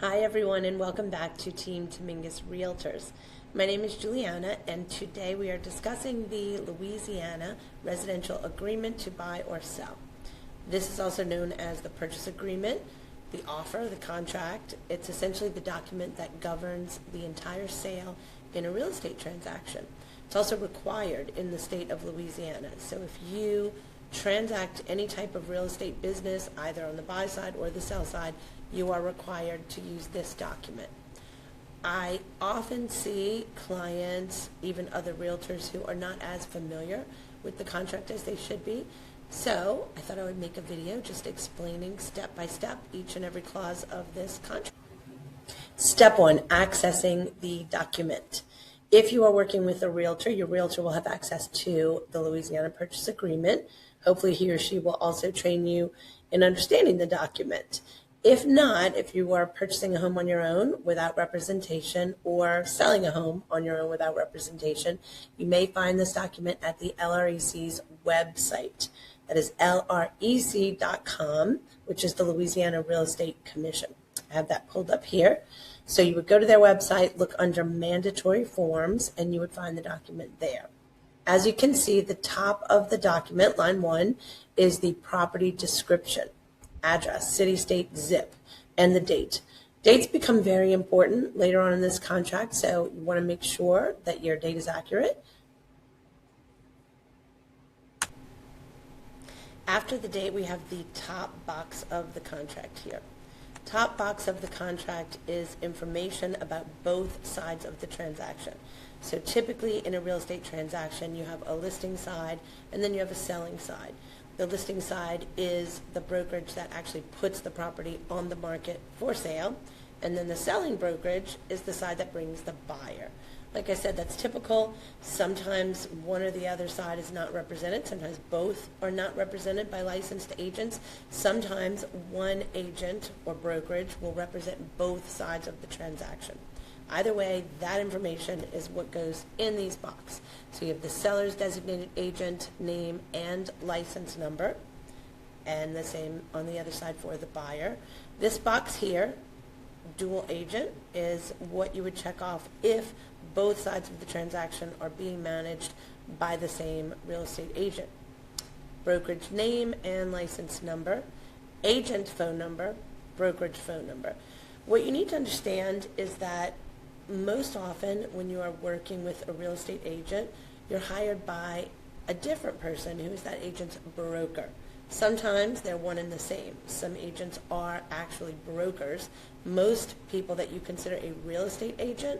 Hi everyone and welcome back to Team Dominguez Realtors. My name is Juliana and today we are discussing the Louisiana Residential Agreement to Buy or Sell. This is also known as the purchase agreement, the offer, the contract. It's essentially the document that governs the entire sale in a real estate transaction. It's also required in the state of Louisiana. So if you transact any type of real estate business, either on the buy side or the sell side, you are required to use this document. I often see clients, even other realtors, who are not as familiar with the contract as they should be. So I thought I would make a video just explaining step by step each and every clause of this contract. Step one, accessing the document. If you are working with a realtor, your realtor will have access to the Louisiana Purchase Agreement. Hopefully he or she will also train you in understanding the document. If not, if you are purchasing a home on your own without representation or selling a home on your own without representation, you may find this document at the LREC's website. That is lrec.com, which is the Louisiana Real Estate Commission. I have that pulled up here. So you would go to their website, look under mandatory forms, and you would find the document there. As you can see, the top of the document, line 1, is the property description. Address, city, state, zip, and the date. Dates become very important later on in this contract, so you want to make sure that your date is accurate. After the date, we have the top box of the contract here. Top box of the contract is information about both sides of the transaction. So typically in a real estate transaction, you have a listing side and then you have a selling side. The listing side is the brokerage that actually puts the property on the market for sale, and then the selling brokerage is the side that brings the buyer. Like I said, that's typical. Sometimes one or the other side is not represented. Sometimes both are not represented by licensed agents. Sometimes one agent or brokerage will represent both sides of the transaction. Either way, that information is what goes in these boxes. So you have the seller's designated agent name and license number, and the same on the other side for the buyer. This box here, dual agent, is what you would check off if both sides of the transaction are being managed by the same real estate agent. Brokerage name and license number, agent phone number, brokerage phone number. What you need to understand is that most often when you are working with a real estate agent, you're hired by a different person who is that agent's broker. Sometimes they're one and the same. Some agents are actually brokers. Most people that you consider a real estate agent,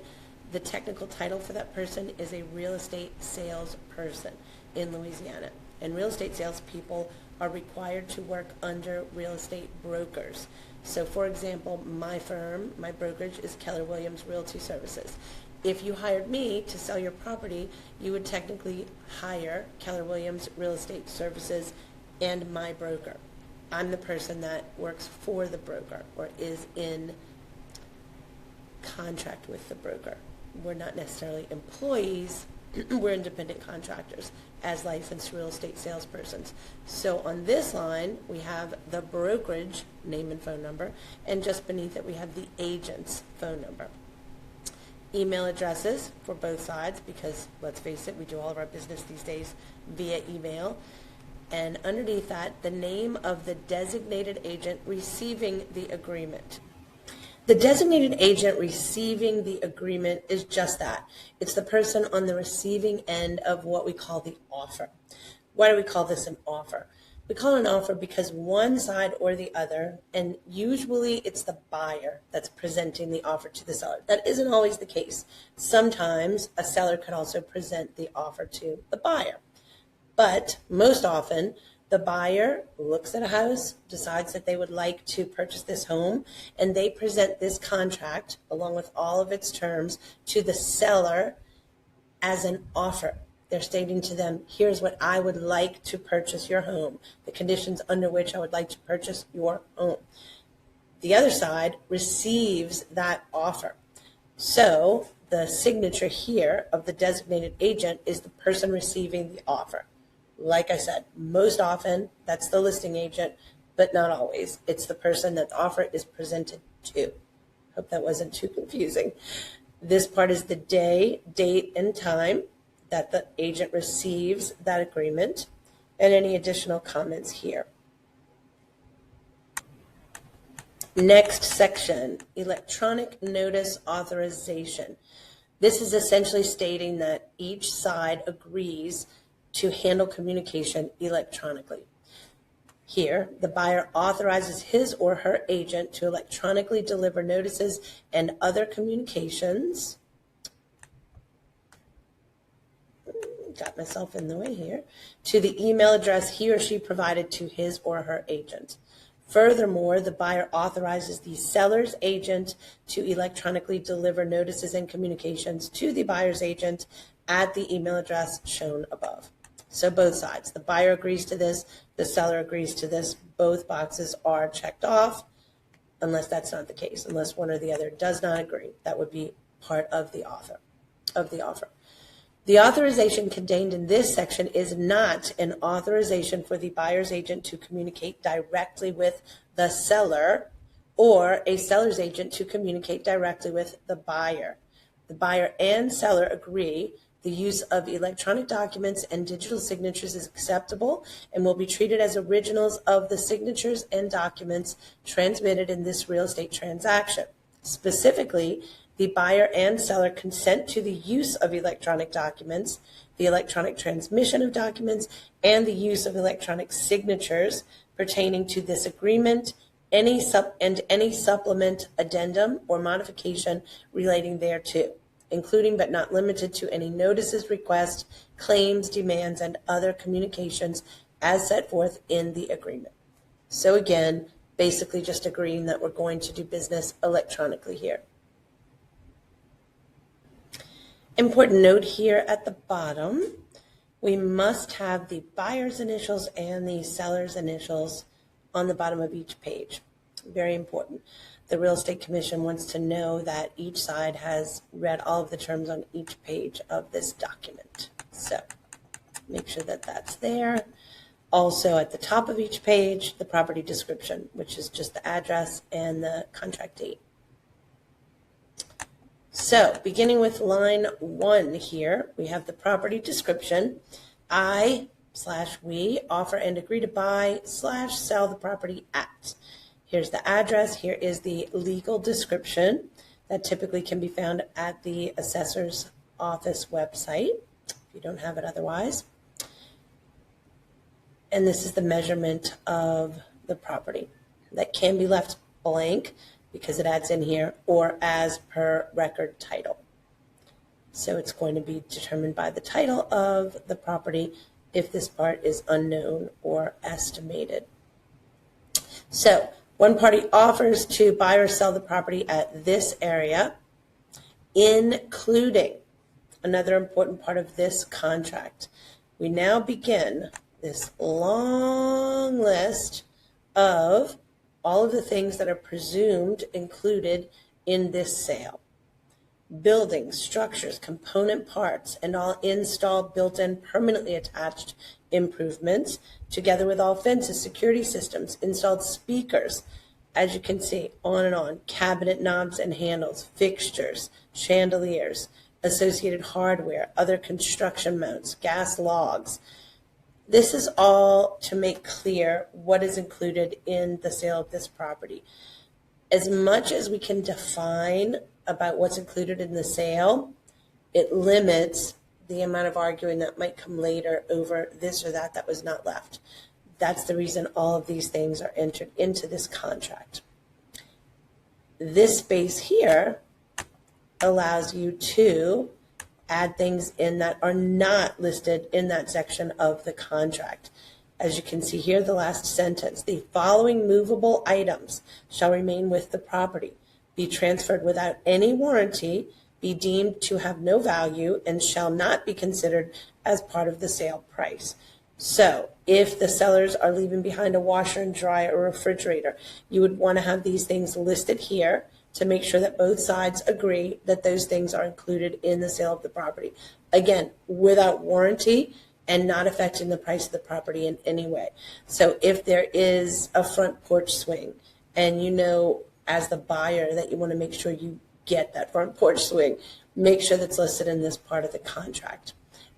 the technical title for that person is a real estate salesperson in Louisiana. And real estate salespeople are required to work under real estate brokers. So for example, my firm, my brokerage is Keller Williams Realty Services. If you hired me to sell your property, you would technically hire Keller Williams Real Estate Services and my broker. I'm the person that works for the broker or is in contract with the broker. We're not necessarily employees, we're independent contractors as licensed real estate salespersons. So on this line, we have the brokerage name and phone number, and just beneath it, we have the agent's phone number. Email addresses for both sides, because let's face it, we do all of our business these days via email. And underneath that, the name of the designated agent receiving the agreement. The designated agent receiving the agreement is just that. It's the person on the receiving end of what we call the offer. Why do we call this an offer? We call it an offer because one side or the other, and usually it's the buyer that's presenting the offer to the seller. That isn't always the case. Sometimes a seller could also present the offer to the buyer. But most often, the buyer looks at a house, decides that they would like to purchase this home, and they present this contract along with all of its terms to the seller as an offer. They're stating to them, here's what I would like to purchase your home, the conditions under which I would like to purchase your home. The other side receives that offer. So the signature here of the designated agent is the person receiving the offer. Like I said, most often that's the listing agent, but not always. It's the person that the offer is presented to. Hope that wasn't too confusing. This part is the day, date, and time that the agent receives that agreement, and any additional comments here. Next section, electronic notice authorization. This is essentially stating that each side agrees to handle communication electronically. Here, the buyer authorizes his or her agent to electronically deliver notices and other communications. Got myself in the way here. To the email address he or she provided to his or her agent. Furthermore, the buyer authorizes the seller's agent to electronically deliver notices and communications to the buyer's agent at the email address shown above. So both sides, the buyer agrees to this, the seller agrees to this. Both boxes are checked off, unless that's not the case, unless one or the other does not agree. That would be part of the offer. The authorization contained in this section is not an authorization for the buyer's agent to communicate directly with the seller or a seller's agent to communicate directly with the buyer. The buyer and seller agree the use of electronic documents and digital signatures is acceptable and will be treated as originals of the signatures and documents transmitted in this real estate transaction. Specifically, the buyer and seller consent to the use of electronic documents, the electronic transmission of documents, and the use of electronic signatures pertaining to this agreement, any supplement, addendum, or modification relating thereto, including but not limited to any notices, requests, claims, demands, and other communications as set forth in the agreement. So again, basically just agreeing that we're going to do business electronically here. Important note here at the bottom, we must have the buyer's initials and the seller's initials on the bottom of each page. Very important. The Real Estate Commission wants to know that each side has read all of the terms on each page of this document. So make sure that that's there. Also at the top of each page, the property description, which is just the address and the contract date. So beginning with line 1 here, we have the property description. I/we offer and agree to buy/sell the property at. Here's the address. Here is the legal description that typically can be found at the assessor's office website, if you don't have it otherwise. And this is the measurement of the property that can be left blank because it adds in here, or as per record title. So it's going to be determined by the title of the property if this part is unknown or estimated. So one party offers to buy or sell the property at this area, including another important part of this contract. We now begin this long list of all of the things that are presumed included in this sale. Buildings, structures, component parts, and all installed, built-in, permanently attached improvements, together with all fences, security systems, installed speakers, as you can see, on and on, cabinet knobs and handles, fixtures, chandeliers, associated hardware, other construction mounts, gas logs. This is all to make clear what is included in the sale of this property. As much as we can define about what's included in the sale, it limits the amount of arguing that might come later over this or that was not left. That's the reason all of these things are entered into this contract. This space here allows you to add things in that are not listed in that section of the contract. As you can see here, the last sentence, the following movable items shall remain with the property, be transferred without any warranty, be deemed to have no value, and shall not be considered as part of the sale price. So if the sellers are leaving behind a washer and dryer or refrigerator, you would want to have these things listed here to make sure that both sides agree that those things are included in the sale of the property. Again, without warranty and not affecting the price of the property in any way. So if there is a front porch swing and you know as the buyer that you want to make sure you get that front porch swing. Make sure that's listed in this part of the contract.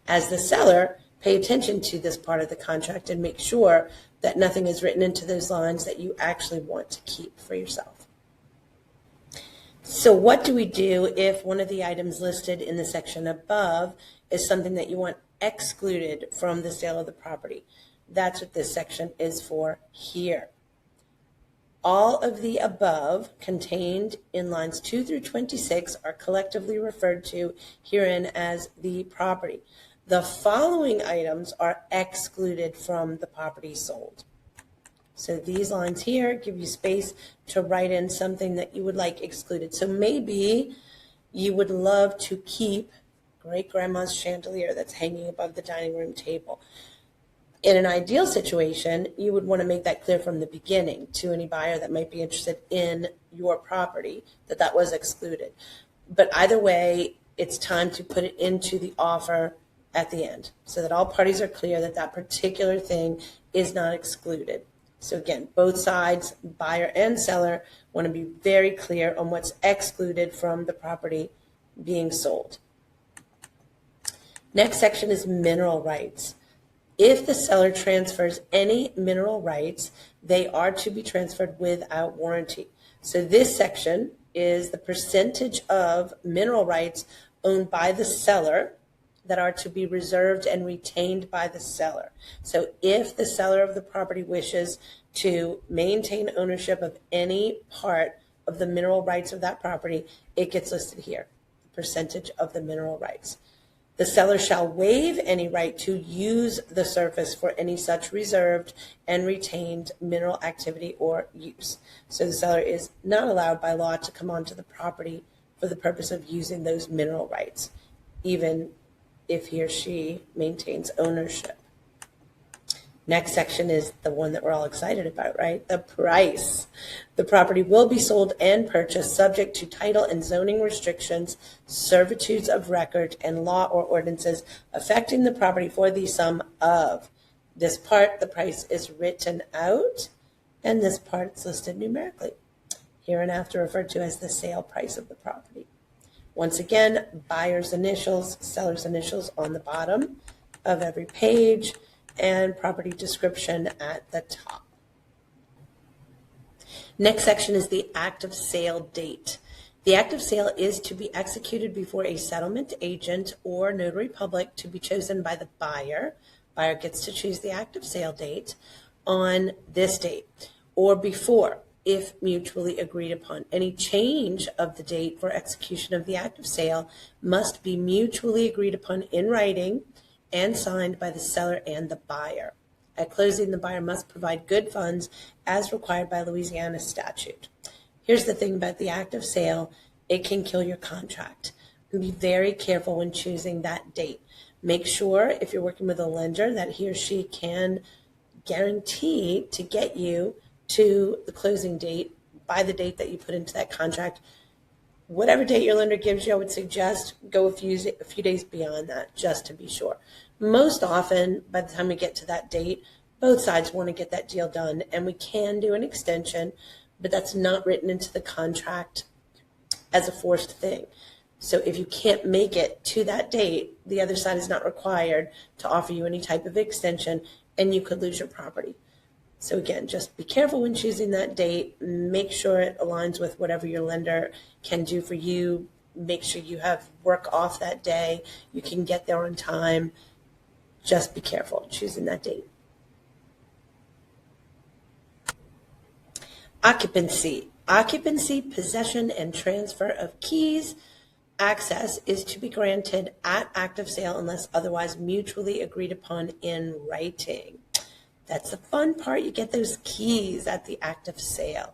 As the seller, pay attention to this part of the contract and make sure that nothing is written into those lines that you actually want to keep for yourself. So what do we do if one of the items listed in the section above is something that you want excluded from the sale of the property? That's what this section is for here. All of the above contained in lines 2 through 26 are collectively referred to herein as the property. The following items are excluded from the property sold. So these lines here give you space to write in something that you would like excluded. So maybe you would love to keep great-grandma's chandelier that's hanging above the dining room table. In an ideal situation, you would want to make that clear from the beginning to any buyer that might be interested in your property that that was excluded. But either way, it's time to put it into the offer at the end so that all parties are clear that that particular thing is not excluded. So again, both sides, buyer and seller, want to be very clear on what's excluded from the property being sold. Next section is mineral rights. If the seller transfers any mineral rights, they are to be transferred without warranty. So this section is the percentage of mineral rights owned by the seller that are to be reserved and retained by the seller. So if the seller of the property wishes to maintain ownership of any part of the mineral rights of that property, it gets listed here, the percentage of the mineral rights. The seller shall waive any right to use the surface for any such reserved and retained mineral activity or use. So the seller is not allowed by law to come onto the property for the purpose of using those mineral rights, even if he or she maintains ownership. Next section is the one that we're all excited about, right? The price. The property will be sold and purchased subject to title and zoning restrictions, servitudes of record, and law or ordinances affecting the property for the sum of. This part, the price is written out, and this part is listed numerically, hereinafter referred to as the sale price of the property. Once again, buyer's initials, seller's initials on the bottom of every page, and property description at the top. Next section is the act of sale date. The act of sale is to be executed before a settlement agent or notary public to be chosen by the buyer. Buyer gets to choose the act of sale date on this date or before, if mutually agreed upon. Any change of the date for execution of the act of sale must be mutually agreed upon in writing and signed by the seller and the buyer. At closing, the buyer must provide good funds as required by Louisiana statute. Here's the thing about the act of sale, it can kill your contract. Be very careful when choosing that date. Make sure if you're working with a lender that he or she can guarantee to get you to the closing date by the date that you put into that contract. Whatever date your lender gives you, I would suggest go a few days beyond that just to be sure. Most often, by the time we get to that date, both sides want to get that deal done, and we can do an extension, but that's not written into the contract as a forced thing. So if you can't make it to that date, the other side is not required to offer you any type of extension, and you could lose your property. So again, just be careful when choosing that date. Make sure it aligns with whatever your lender can do for you. Make sure you have work off that day. You can get there on time. Just be careful choosing that date. Occupancy. Occupancy, possession, and transfer of keys. Access is to be granted at act of sale unless otherwise mutually agreed upon in writing. That's the fun part. You get those keys at the act of sale.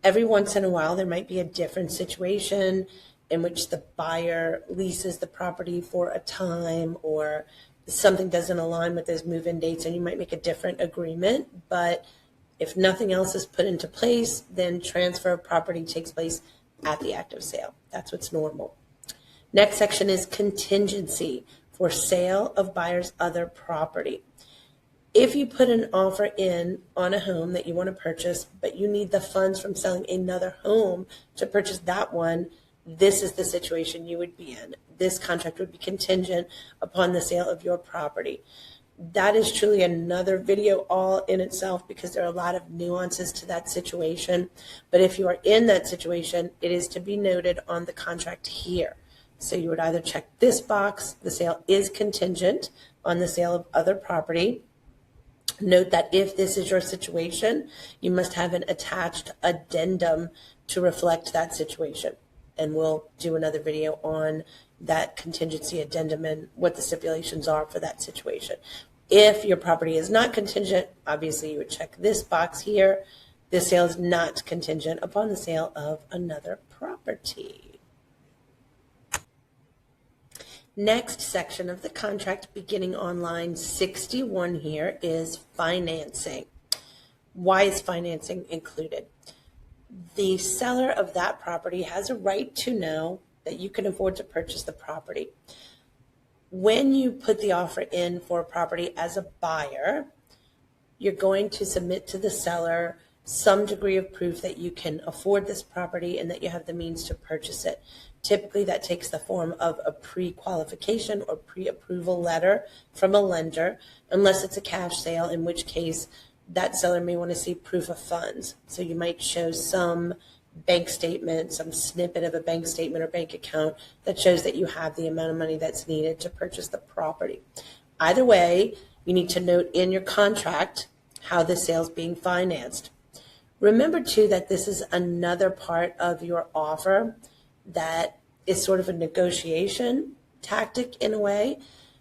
Every once in a while, there might be a different situation in which the buyer leases the property for a time or something doesn't align with those move-in dates and you might make a different agreement. But if nothing else is put into place, then transfer of property takes place at the act of sale. That's what's normal. Next section is contingency for sale of buyer's other property. If you put an offer in on a home that you want to purchase, but you need the funds from selling another home to purchase that one, this is the situation you would be in. This contract would be contingent upon the sale of your property. That is truly another video all in itself, because there are a lot of nuances to that situation. But if you are in that situation, it is to be noted on the contract here. So you would either check this box, the sale is contingent on the sale of other property. Note that if this is your situation, you must have an attached addendum to reflect that situation. And we'll do another video on that contingency addendum and what the stipulations are for that situation. If your property is not contingent, obviously you would check this box here. This sale is not contingent upon the sale of another property. Next section of the contract, beginning on line 61 here, is financing. Why is financing included? The seller of that property has a right to know that you can afford to purchase the property. When you put the offer in for a property as a buyer, you're going to submit to the seller some degree of proof that you can afford this property and that you have the means to purchase it. Typically, that takes the form of a pre-qualification or pre-approval letter from a lender, unless it's a cash sale, in which case that seller may want to see proof of funds. So you might show some bank statement, some snippet of a bank statement or bank account that shows that you have the amount of money that's needed to purchase the property. Either way, you need to note in your contract how the sale is being financed. Remember, too, that this is another part of your offer that is sort of a negotiation tactic in a way.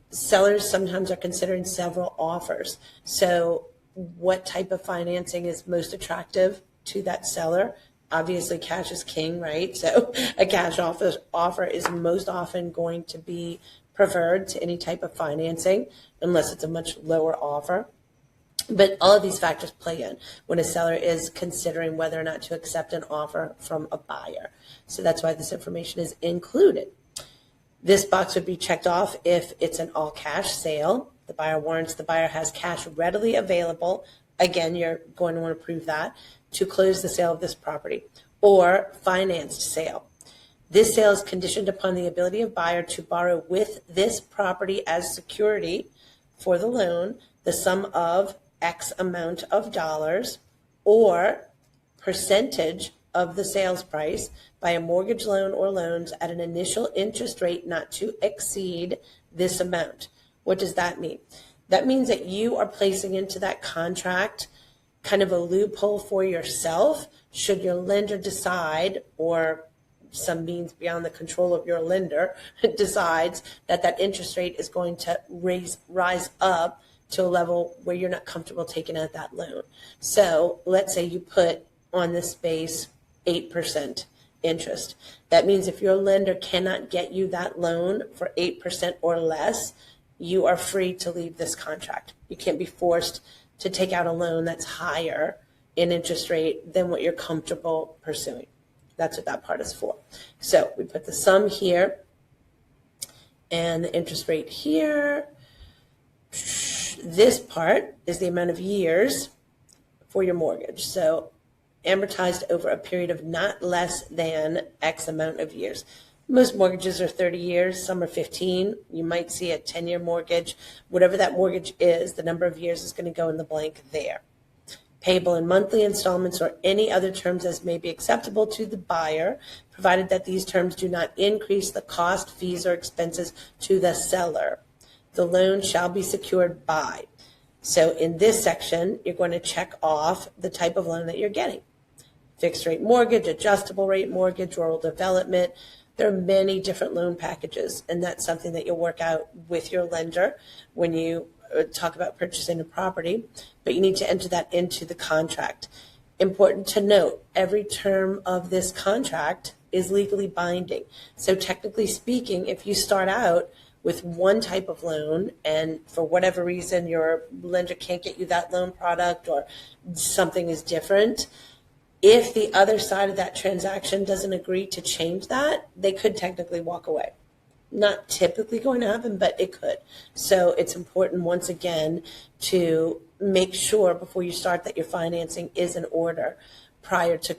Sellers sometimes are considering several offers. So what type of financing is most attractive to that seller? Obviously, cash is king, right? So a cash offer is most often going to be preferred to any type of financing, unless it's a much lower offer. But all of these factors play in when a seller is considering whether or not to accept an offer from a buyer. So that's why this information is included. This box would be checked off if it's an all-cash sale. The buyer warrants the buyer has cash readily available. Again, you're going to want to prove that to close the sale of this property, or financed sale. This sale is conditioned upon the ability of buyer to borrow with this property as security for the loan the sum of X amount of dollars or percentage of the sales price by a mortgage loan or loans at an initial interest rate not to exceed this amount. What does that mean? That means that you are placing into that contract kind of a loophole for yourself should your lender decide, or some means beyond the control of your lender decides that that interest rate is going to rise up to a level where you're not comfortable taking out that loan. So let's say you put on this space 8% interest. That means if your lender cannot get you that loan for 8% or less, you are free to leave this contract. You can't be forced to take out a loan that's higher in interest rate than what you're comfortable pursuing. That's what that part is for. So we put the sum here and the interest rate here. This part is the amount of years for your mortgage. So amortized over a period of not less than X amount of years. Most mortgages are 30 years, some are 15. You might see a 10-year mortgage. Whatever that mortgage is, the number of years is going to go in the blank there. Payable in monthly installments or any other terms as may be acceptable to the buyer, provided that these terms do not increase the cost, fees, or expenses to the seller. The loan shall be secured by. So in this section, you're going to check off the type of loan that you're getting. Fixed rate mortgage, adjustable rate mortgage, rural development. There are many different loan packages, and that's something that you'll work out with your lender when you talk about purchasing a property, but you need to enter that into the contract. Important to note, every term of this contract is legally binding. So technically speaking, if you start out with one type of loan and for whatever reason your lender can't get you that loan product or something is different, if the other side of that transaction doesn't agree to change that, they could technically walk away. Not typically going to happen, but it could. So it's important, once again, to make sure before you start that your financing is in order prior to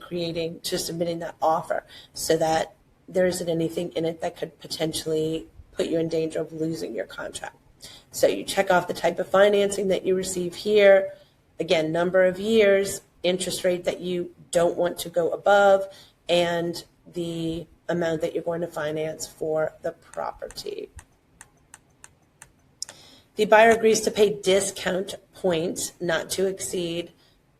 submitting that offer, so that there isn't anything in it that could potentially put you in danger of losing your contract. So you check off the type of financing that you receive here. Again, number of years, interest rate that you don't want to go above, and the amount that you're going to finance for the property. The buyer agrees to pay discount points not to exceed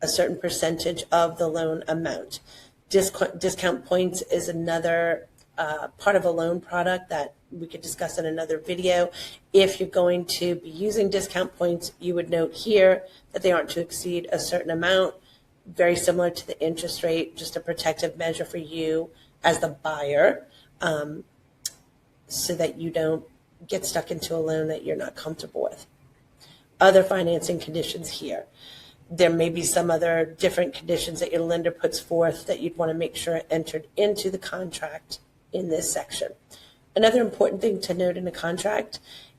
a certain percentage of the loan amount. Discount points is another part of a loan product that we could discuss in another video. If you're going to be using discount points, you would note here that they aren't to exceed a certain amount, very similar to the interest rate, just a protective measure for you as the buyer, so that you don't get stuck into a loan that you're not comfortable with. Other financing conditions here. There may be some other different conditions that your lender puts forth that you'd want to make sure entered into the contract in this section. Another important thing to note in a contract,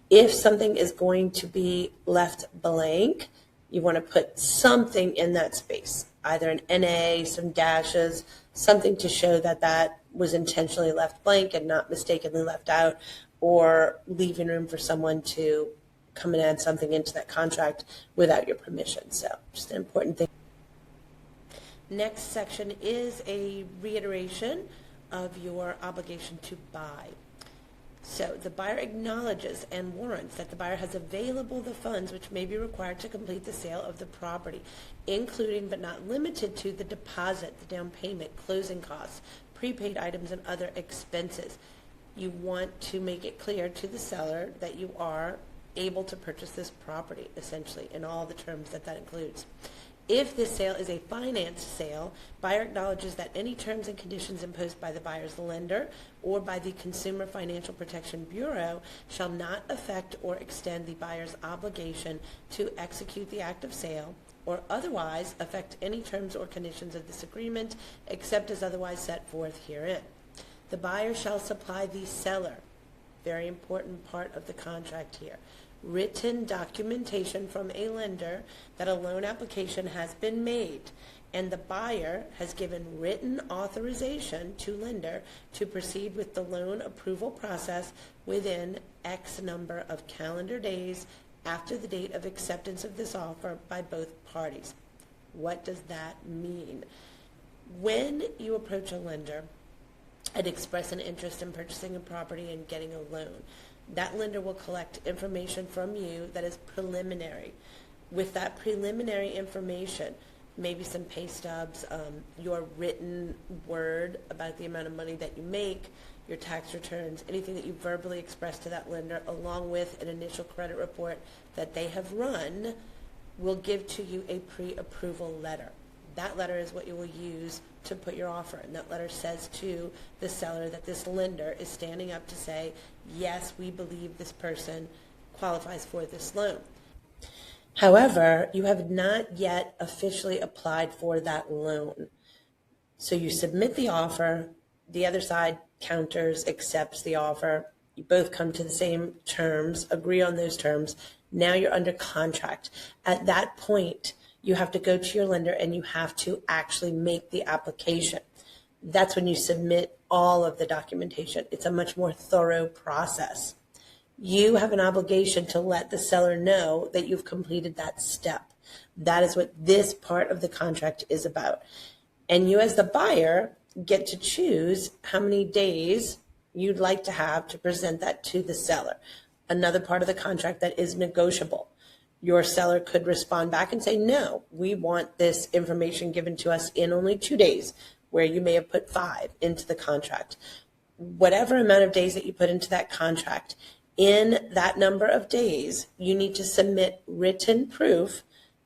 if something is going to be left blank, you want to put something in that space, either an NA, some dashes, something to show that that was intentionally left blank and not mistakenly left out, or leaving room for someone to come and add something into that contract without your permission. So just an important thing. Next section is a reiteration of your obligation to buy. So the buyer acknowledges and warrants that the buyer has available the funds which may be required to complete the sale of the property, including but not limited to the deposit, the down payment, closing costs, prepaid items, and other expenses. You want to make it clear to the seller that you are able to purchase this property, essentially, in all the terms that that includes. If this sale is a financed sale, buyer acknowledges that any terms and conditions imposed by the buyer's lender or by the Consumer Financial Protection Bureau shall not affect or extend the buyer's obligation to execute the act of sale or otherwise affect any terms or conditions of this agreement except as otherwise set forth herein. The buyer shall supply the seller, very important part of the contract here, written documentation from a lender that a loan application has been made and the buyer has given written authorization to lender to proceed with the loan approval process within X number of calendar days after the date of acceptance of this offer by both parties. What does that mean? When you approach a lender and express an interest in purchasing a property and getting a loan, that lender will collect information from you that is preliminary. With that preliminary information, maybe some pay stubs, your written word about the amount of money that you make, your tax returns, anything that you verbally express to that lender, along with an initial credit report that they have run, will give to you a pre-approval letter. That letter is what you will use to put your offer in. That letter says to the seller that this lender is standing up to say, yes, we believe this person qualifies for this loan. However, you have not yet officially applied for that loan. So you submit the offer, the other side counters, accepts the offer, you both come to the same terms, agree on those terms. Now you're under contract. At that point, you have to go to your lender and you have to actually make the application. That's when you submit all of the documentation. It's a much more thorough process. You have an obligation to let the seller know that you've completed that step. That is what this part of the contract is about. And you as the buyer get to choose how many days you'd like to have to present that to the seller. Another part of the contract that is negotiable. Your seller could respond back and say, no, we want this information given to us in only 2 days, where you may have put 5 into the contract. Whatever amount of days that you put into that contract, in that number of days, you need to submit written proof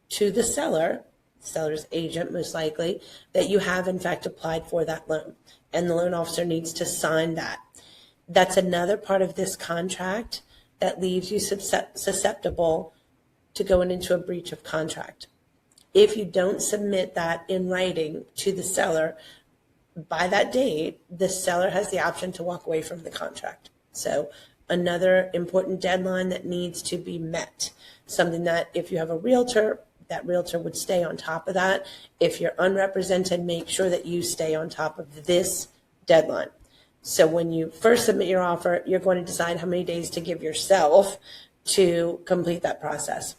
to the seller, seller's agent most likely, that you have in fact applied for that loan. And the loan officer needs to sign that. That's another part of this contract that leaves you susceptible to going into a breach of contract. If you don't submit that in writing to the seller by that date, the seller has the option to walk away from the contract. So another important deadline that needs to be met. Something that if you have a realtor, that realtor would stay on top of that. If you're unrepresented, make sure that you stay on top of this deadline. So when you first submit your offer, you're going to decide how many days to give yourself to complete that process.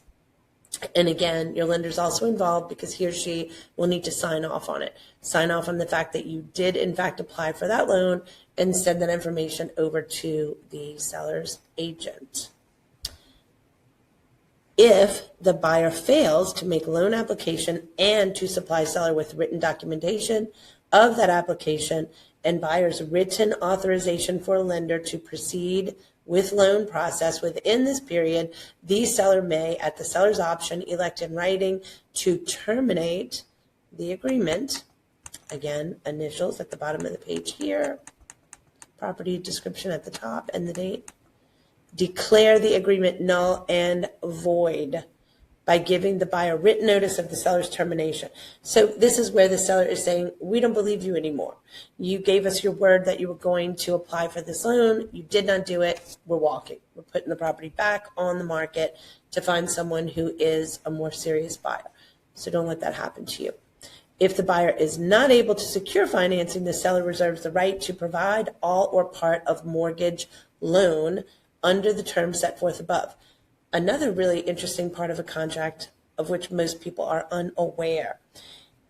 And again, your lender's also involved because he or she will need to sign off on it. Sign off on the fact that you did in fact apply for that loan and send that information over to the seller's agent. If the buyer fails to make loan application and to supply seller with written documentation of that application and buyer's written authorization for a lender to proceed with loan process within this period, the seller may, at the seller's option, elect in writing to terminate the agreement. Again, initials at the bottom of the page here, property description at the top, and the date. Declare the agreement null and void by giving the buyer written notice of the seller's termination. So this is where the seller is saying, we don't believe you anymore. You gave us your word that you were going to apply for this loan. You did not do it. We're walking. We're putting the property back on the market to find someone who is a more serious buyer. So don't let that happen to you. If the buyer is not able to secure financing, the seller reserves the right to provide all or part of mortgage loan under the terms set forth above. Another really interesting part of a contract of which most people are unaware.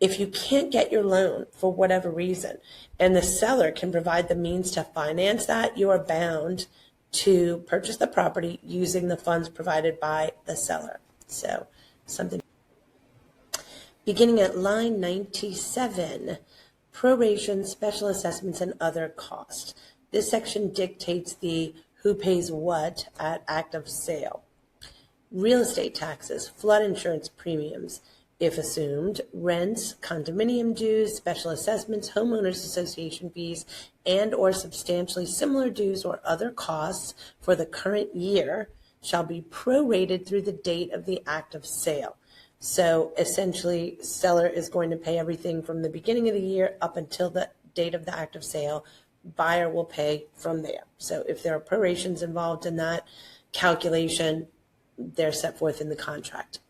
If you can't get your loan for whatever reason, and the seller can provide the means to finance that, you are bound to purchase the property using the funds provided by the seller. So something. Beginning at line 97, proration, special assessments, and other costs. This section dictates the who pays what at act of sale. Real estate taxes, flood insurance premiums, if assumed, rents, condominium dues, special assessments, homeowners association fees, and or substantially similar dues or other costs for the current year shall be prorated through the date of the act of sale. So essentially, seller is going to pay everything from the beginning of the year up until the date of the act of sale. Buyer will pay from there. So if there are prorations involved in that calculation, they're set forth in the contract.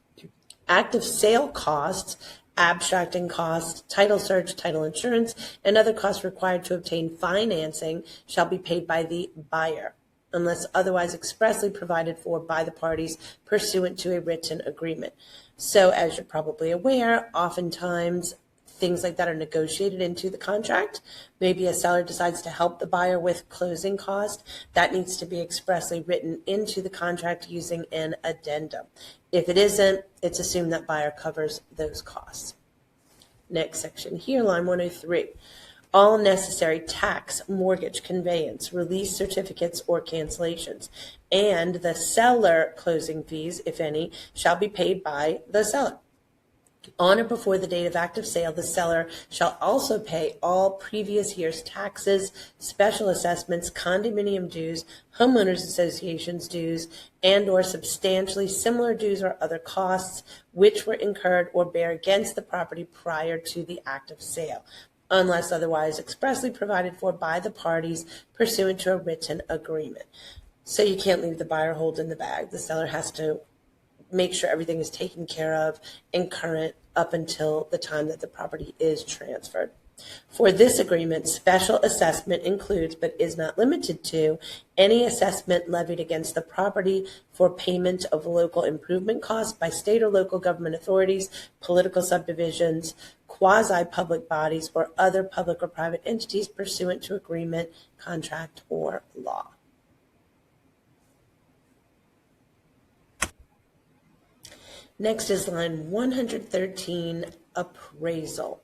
Act of sale costs, abstracting costs, title search, title insurance, and other costs required to obtain financing shall be paid by the buyer, unless otherwise expressly provided for by the parties pursuant to a written agreement. So as you're probably aware, oftentimes things like that are negotiated into the contract. Maybe a seller decides to help the buyer with closing costs. That needs to be expressly written into the contract using an addendum. If it isn't, it's assumed that buyer covers those costs. Next section here, line 103. All necessary tax, mortgage, conveyance, release certificates or cancellations, and the seller closing fees, if any, shall be paid by the seller. On or before the date of act of sale, the seller shall also pay all previous year's taxes, special assessments, condominium dues, homeowners associations dues, and or substantially similar dues or other costs which were incurred or bear against the property prior to the act of sale, unless otherwise expressly provided for by the parties pursuant to a written agreement. So you can't leave the buyer holding the bag. The seller has to make sure everything is taken care of and current up until the time that the property is transferred. For this agreement, special assessment includes, but is not limited to, any assessment levied against the property for payment of local improvement costs by state or local government authorities, political subdivisions, quasi-public bodies, or other public or private entities pursuant to agreement, contract, or law. Next is line 113, appraisal.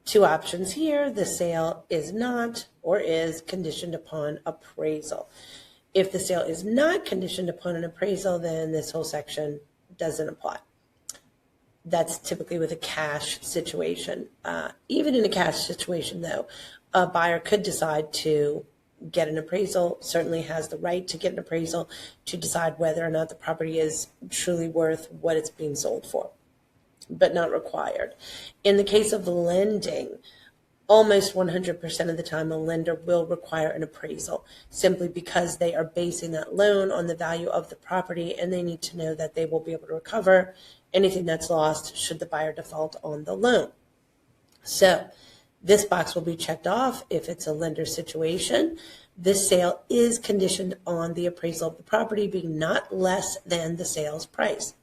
Two options here. The sale is not or is conditioned upon appraisal. If the sale is not conditioned upon an appraisal, then this whole section doesn't apply. That's typically with a cash situation. Even in a cash situation, though, a buyer could decide to get an appraisal, certainly has the right to get an appraisal to decide whether or not the property is truly worth what it's being sold for, but not required. In the case of lending, almost 100% of the time, a lender will require an appraisal simply because they are basing that loan on the value of the property, and they need to know that they will be able to recover anything that's lost should the buyer default on the loan. So this box will be checked off if it's a lender situation. This sale is conditioned on the appraisal of the property being not less than the sale price.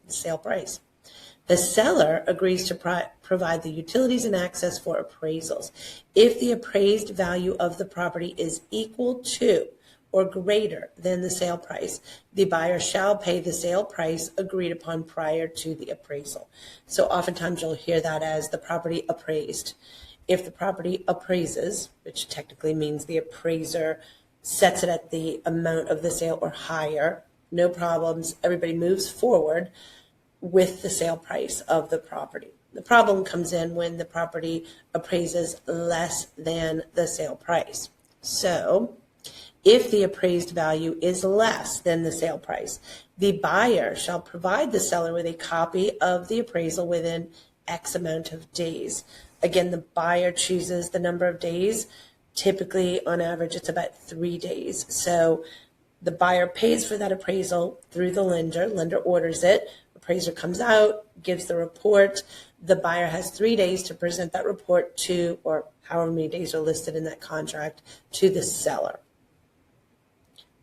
The seller agrees to provide the utilities and access for appraisals. If the appraised value of the property is equal to or greater than the sale price, the buyer shall pay the sale price agreed upon prior to the appraisal. So oftentimes you'll hear that as the property appraised. If the property appraises, which technically means the appraiser sets it at the amount of the sale or higher, no problems, everybody moves forward with the sale price of the property. The problem comes in when the property appraises less than the sale price. So if the appraised value is less than the sale price, the buyer shall provide the seller with a copy of the appraisal within X amount of days. Again, the buyer chooses the number of days. Typically, on average, it's about 3 days. So the buyer pays for that appraisal through the lender. Lender orders it. Appraiser comes out, gives the report. The buyer has 3 days to present that report to, or however many days are listed in that contract, to the seller,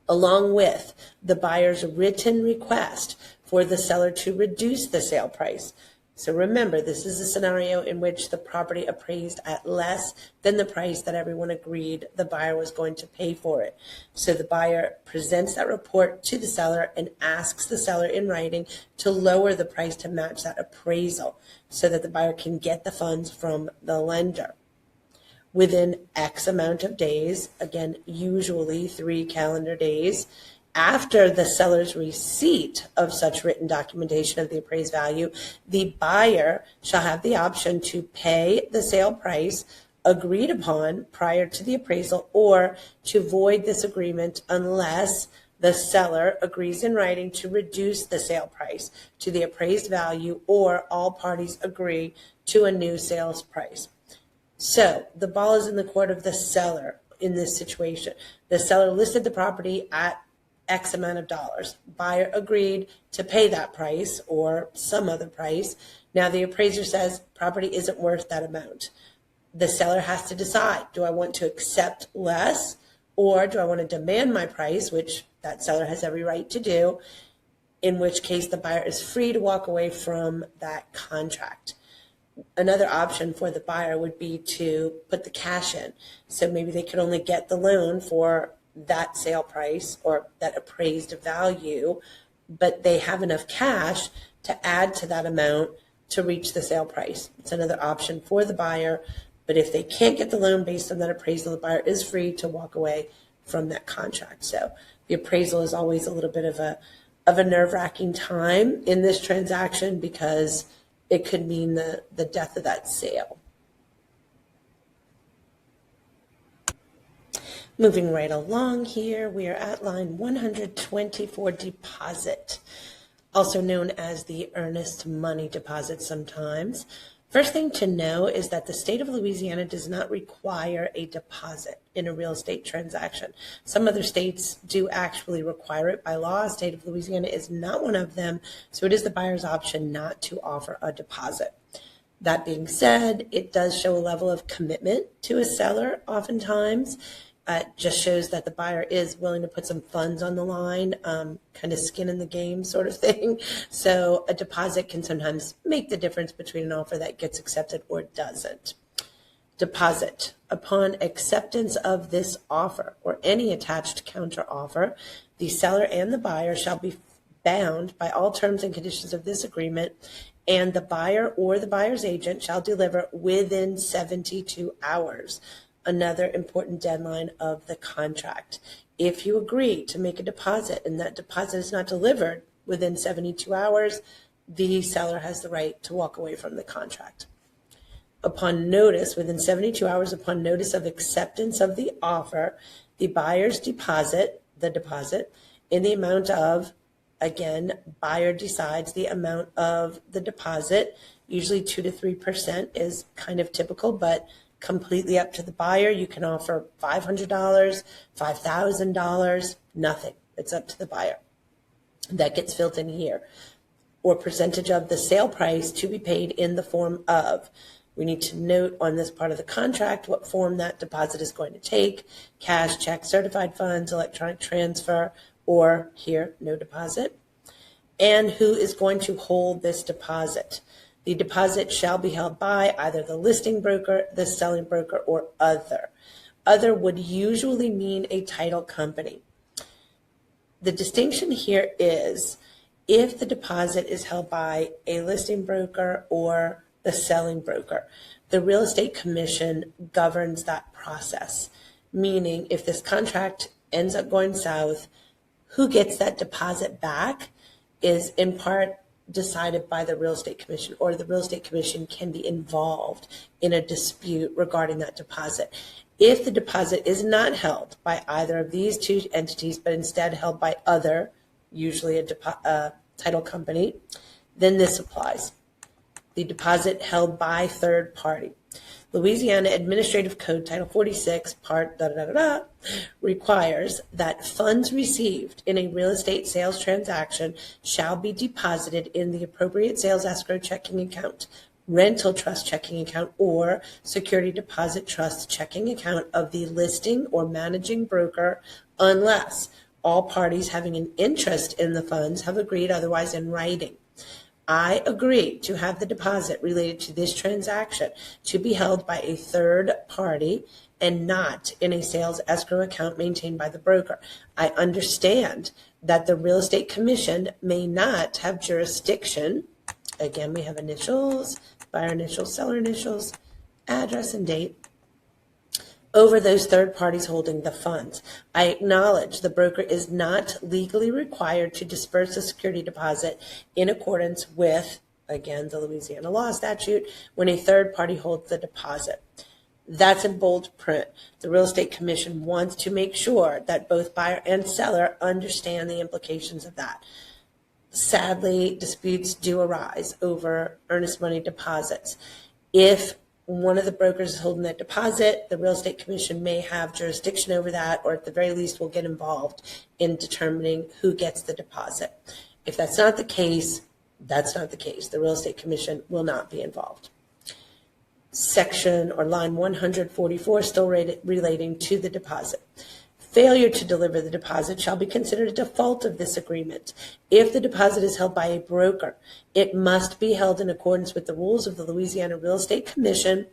along with the buyer's written request for the seller to reduce the sale price. So remember, this is a scenario in which the property appraised at less than the price that everyone agreed the buyer was going to pay for it. So the buyer presents that report to the seller and asks the seller in writing to lower the price to match that appraisal so that the buyer can get the funds from the lender within X amount of days, again, usually 3 calendar days, after the seller's receipt of such written documentation of the appraised value. The buyer shall have the option to pay the sale price agreed upon prior to the appraisal or to void this agreement unless the seller agrees in writing to reduce the sale price to the appraised value or all parties agree to a new sales price. So the ball is in the court of the seller in this situation. The seller listed the property at X amount of dollars. Buyer agreed to pay that price or some other price. Now the appraiser says property isn't worth that amount. The seller has to decide, do I want to accept less or do I want to demand my price, which that seller has every right to do, in which case the buyer is free to walk away from that contract. Another option for the buyer would be to put the cash in. So maybe they could only get the loan for that sale price or that appraised value, but they have enough cash to add to that amount to reach the sale price. It's another option for the buyer, but if they can't get the loan based on that appraisal, the buyer is free to walk away from that contract. So the appraisal is always a little bit of a nerve-wracking time in this transaction because it could mean the death of that sale. Moving right along here, we are at line 124, deposit, also known as the earnest money deposit sometimes. First thing to know is that the state of Louisiana does not require a deposit in a real estate transaction. Some other states do actually require it by law. State of Louisiana is not one of them, so it is the buyer's option not to offer a deposit. That being said, it does show a level of commitment to a seller oftentimes. Just shows that the buyer is willing to put some funds on the line, kind of skin in the game sort of thing. So a deposit can sometimes make the difference between an offer that gets accepted or doesn't. Deposit. Upon acceptance of this offer or any attached counter offer, the seller and the buyer shall be bound by all terms and conditions of this agreement, and the buyer or the buyer's agent shall deliver within 72 hours. Another important deadline of the contract. If you agree to make a deposit and that deposit is not delivered within 72 hours, the seller has the right to walk away from the contract. Upon notice, within 72 hours upon notice of acceptance of the offer, the buyer's deposit, in the amount of, again, buyer decides the amount of the deposit, usually 2 to 3% is kind of typical, but completely up to the buyer. You can offer $500, $5,000, nothing. It's up to the buyer. That gets filled in here. Or percentage of the sale price to be paid in the form of. We need to note on this part of the contract what form that deposit is going to take: cash, check, certified funds, electronic transfer, or here, no deposit. And who is going to hold this deposit. The deposit shall be held by either the listing broker, the selling broker, or other. Other would usually mean a title company. The distinction here is if the deposit is held by a listing broker or the selling broker, the real estate commission governs that process. Meaning, if this contract ends up going south, who gets that deposit back is in part decided by the real estate commission, or the real estate commission can be involved in a dispute regarding that deposit. If the deposit is not held by either of these two entities, but instead held by other, usually a title company, then this applies. The deposit held by third party. Louisiana Administrative Code Title 46, Part requires that funds received in a real estate sales transaction shall be deposited in the appropriate sales escrow checking account, rental trust checking account, or security deposit trust checking account of the listing or managing broker, unless all parties having an interest in the funds have agreed otherwise in writing. I agree to have the deposit related to this transaction to be held by a third party and not in a sales escrow account maintained by the broker. I understand that the real estate commission may not have jurisdiction. Again, we have initials, buyer initials, seller initials, address and date, over those third parties holding the funds. I acknowledge the broker is not legally required to disperse a security deposit in accordance with, again, the Louisiana law statute, when a third party holds the deposit. That's in bold print. The Real Estate Commission wants to make sure that both buyer and seller understand the implications of that. Sadly, disputes do arise over earnest money deposits. If one of the brokers is holding that deposit, the Real Estate Commission may have jurisdiction over that, or at the very least will get involved in determining who gets the deposit. If that's not the case, that's not the case. The Real Estate Commission will not be involved. Section or line 144 still relating to the deposit. Failure to deliver the deposit shall be considered a default of this agreement. If the deposit is held by a broker, it must be held in accordance with the rules of the Louisiana Real Estate Commission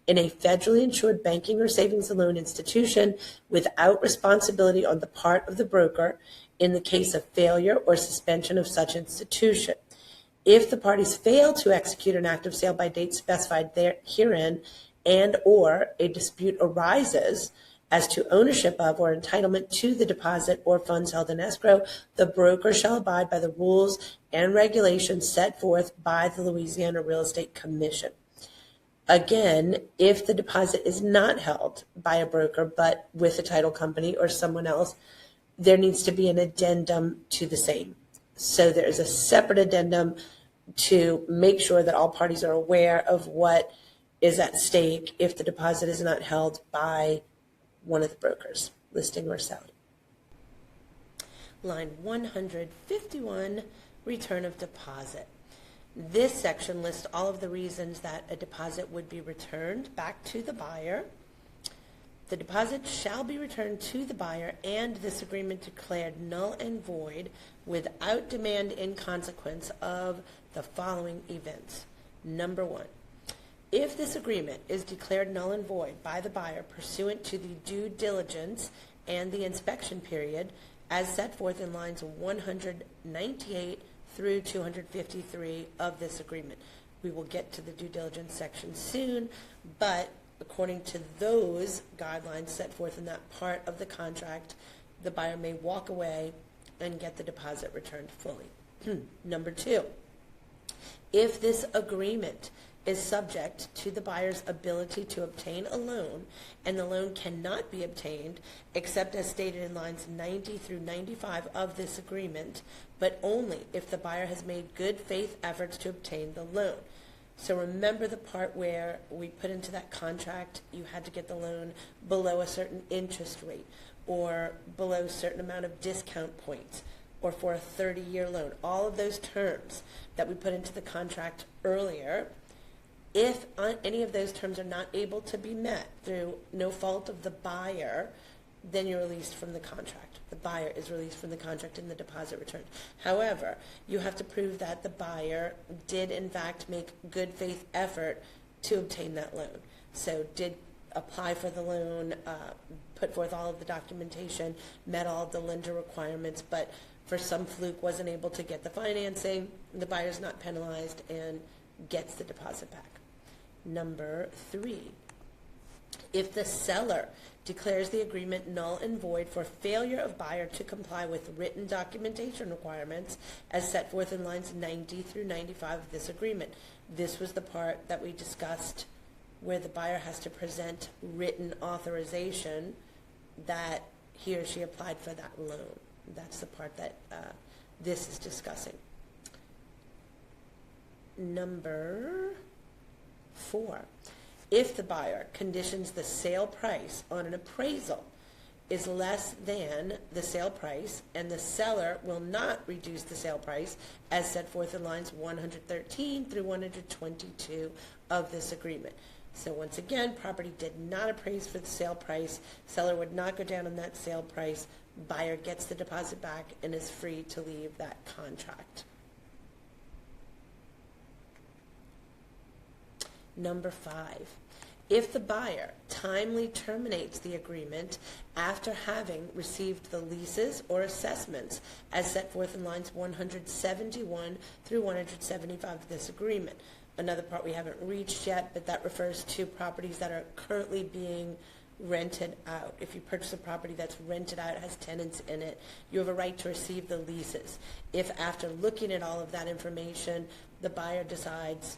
in a federally insured banking or savings and loan institution without responsibility on the part of the broker in the case of failure or suspension of such institution. If the parties fail to execute an act of sale by date specified herein and or a dispute arises as to ownership of or entitlement to the deposit or funds held in escrow, the broker shall abide by the rules and regulations set forth by the Louisiana Real Estate Commission. Again, if the deposit is not held by a broker but with a title company or someone else, there needs to be an addendum to the same. So there is a separate addendum to make sure that all parties are aware of what is at stake if the deposit is not held by one of the brokers, listing or selling. Line 151, return of deposit. This section lists all of the reasons that a deposit would be returned back to the buyer. The deposit shall be returned to the buyer and this agreement declared null and void without demand in consequence of the following events. Number one, if this agreement is declared null and void by the buyer pursuant to the due diligence and the inspection period as set forth in lines 198 through 253 of this agreement. We will get to the due diligence section soon, but according to those guidelines set forth in that part of the contract, the buyer may walk away and get the deposit returned fully. Number two, if this agreement is subject to the buyer's ability to obtain a loan, and the loan cannot be obtained except as stated in lines 90 through 95 of this agreement, but only if the buyer has made good faith efforts to obtain the loan. So remember the part where we put into that contract, you had to get the loan below a certain interest rate or below a certain amount of discount points or for a 30-year loan. All of those terms that we put into the contract earlier, if any of those terms are not able to be met through no fault of the buyer, then you're released from the contract. The buyer is released from the contract and the deposit returned. However, you have to prove that the buyer did in fact make good faith effort to obtain that loan. So did apply for the loan, put forth all of the documentation, met all of the lender requirements, but for some fluke wasn't able to get the financing, the buyer's not penalized and gets the deposit back. Number 3, if the seller declares the agreement null and void for failure of buyer to comply with written documentation requirements as set forth in lines 90 through 95 of this agreement. This was the part that we discussed where the buyer has to present written authorization that he or she applied for that loan. That's the part that this is discussing. Number 4, if the buyer conditions the sale price on an appraisal is less than the sale price and the seller will not reduce the sale price as set forth in lines 113 through 122 of this agreement. So once again, property did not appraise for the sale price, seller would not go down on that sale price, buyer gets the deposit back and is free to leave that contract. Number 5, if the buyer timely terminates the agreement after having received the leases or assessments as set forth in lines 171 through 175 of this agreement. Another part we haven't reached yet, but that refers to properties that are currently being rented out. If you purchase a property that's rented out, has tenants in it, you have a right to receive the leases. If after looking at all of that information, the buyer decides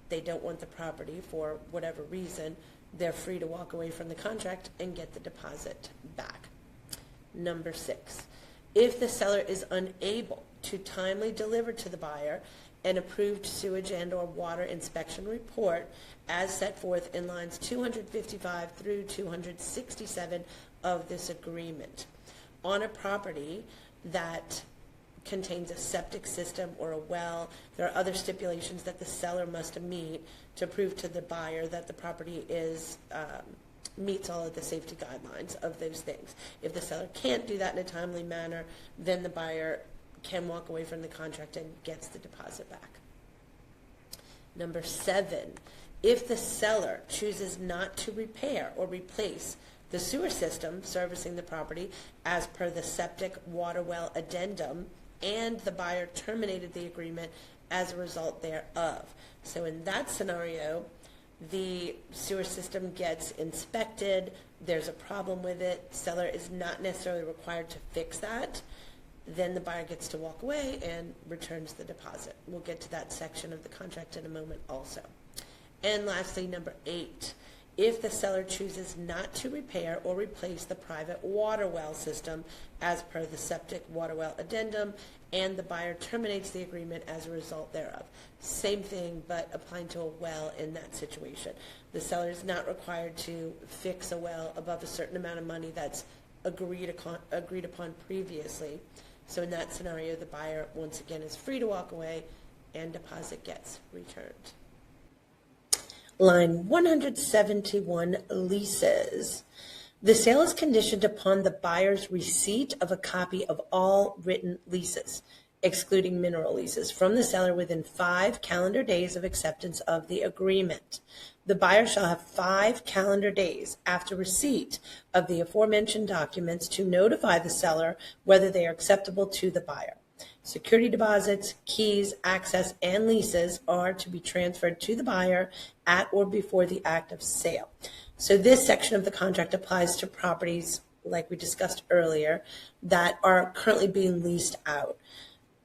they don't want the property for whatever reason, they're free to walk away from the contract and get the deposit back. Number 6, if the seller is unable to timely deliver to the buyer an approved sewage and or water inspection report as set forth in lines 255 through 267 of this agreement on a property that contains a septic system or a well, there are other stipulations that the seller must meet to prove to the buyer that the property is meets all of the safety guidelines of those things. If the seller can't do that in a timely manner, then the buyer can walk away from the contract and gets the deposit back. Number 7, if the seller chooses not to repair or replace the sewer system servicing the property as per the septic water well addendum, and the buyer terminated the agreement as a result thereof. So in that scenario, the sewer system gets inspected, there's a problem with it, seller is not necessarily required to fix that, then the buyer gets to walk away and returns the deposit. We'll get to that section of the contract in a moment also. And lastly, number 8, if the seller chooses not to repair or replace the private water well system as per the septic water well addendum, and the buyer terminates the agreement as a result thereof. Same thing, but applying to a well in that situation. The seller is not required to fix a well above a certain amount of money that's agreed upon previously. So in that scenario, the buyer, once again, is free to walk away and deposit gets returned. Line 171, leases. The sale is conditioned upon the buyer's receipt of a copy of all written leases, excluding mineral leases, from the seller within 5 calendar days of acceptance of the agreement. The buyer shall have 5 calendar days after receipt of the aforementioned documents to notify the seller whether they are acceptable to the buyer. Security deposits, keys, access, and leases are to be transferred to the buyer at or before the act of sale. So this section of the contract applies to properties, like we discussed earlier, that are currently being leased out.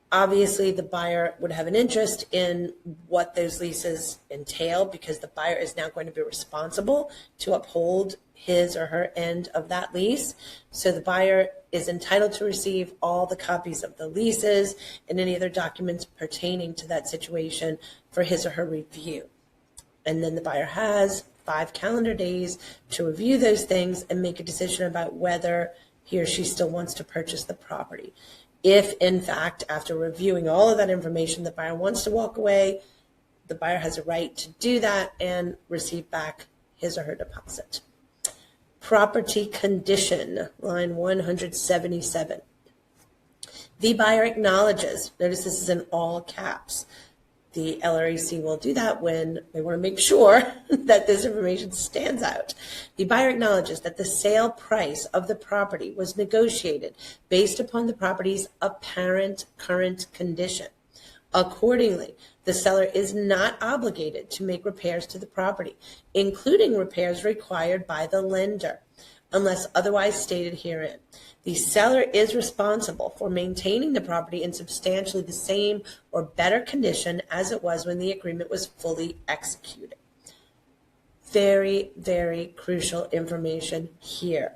Obviously, the buyer would have an interest in what those leases entail because the buyer is now going to be responsible to uphold his or her end of that lease. So the buyer is entitled to receive all the copies of the leases and any other documents pertaining to that situation for his or her review. And then the buyer has 5 calendar days to review those things and make a decision about whether he or she still wants to purchase the property. If, in fact, after reviewing all of that information, the buyer wants to walk away, the buyer has a right to do that and receive back his or her deposit. Property condition, line 177. The buyer acknowledges, notice this is in all caps. The LRAC will do that when they want to make sure that this information stands out. The buyer acknowledges that the sale price of the property was negotiated based upon the property's apparent current condition. Accordingly, the seller is not obligated to make repairs to the property, including repairs required by the lender, unless otherwise stated herein. The seller is responsible for maintaining the property in substantially the same or better condition as it was when the agreement was fully executed. Very, very crucial information here.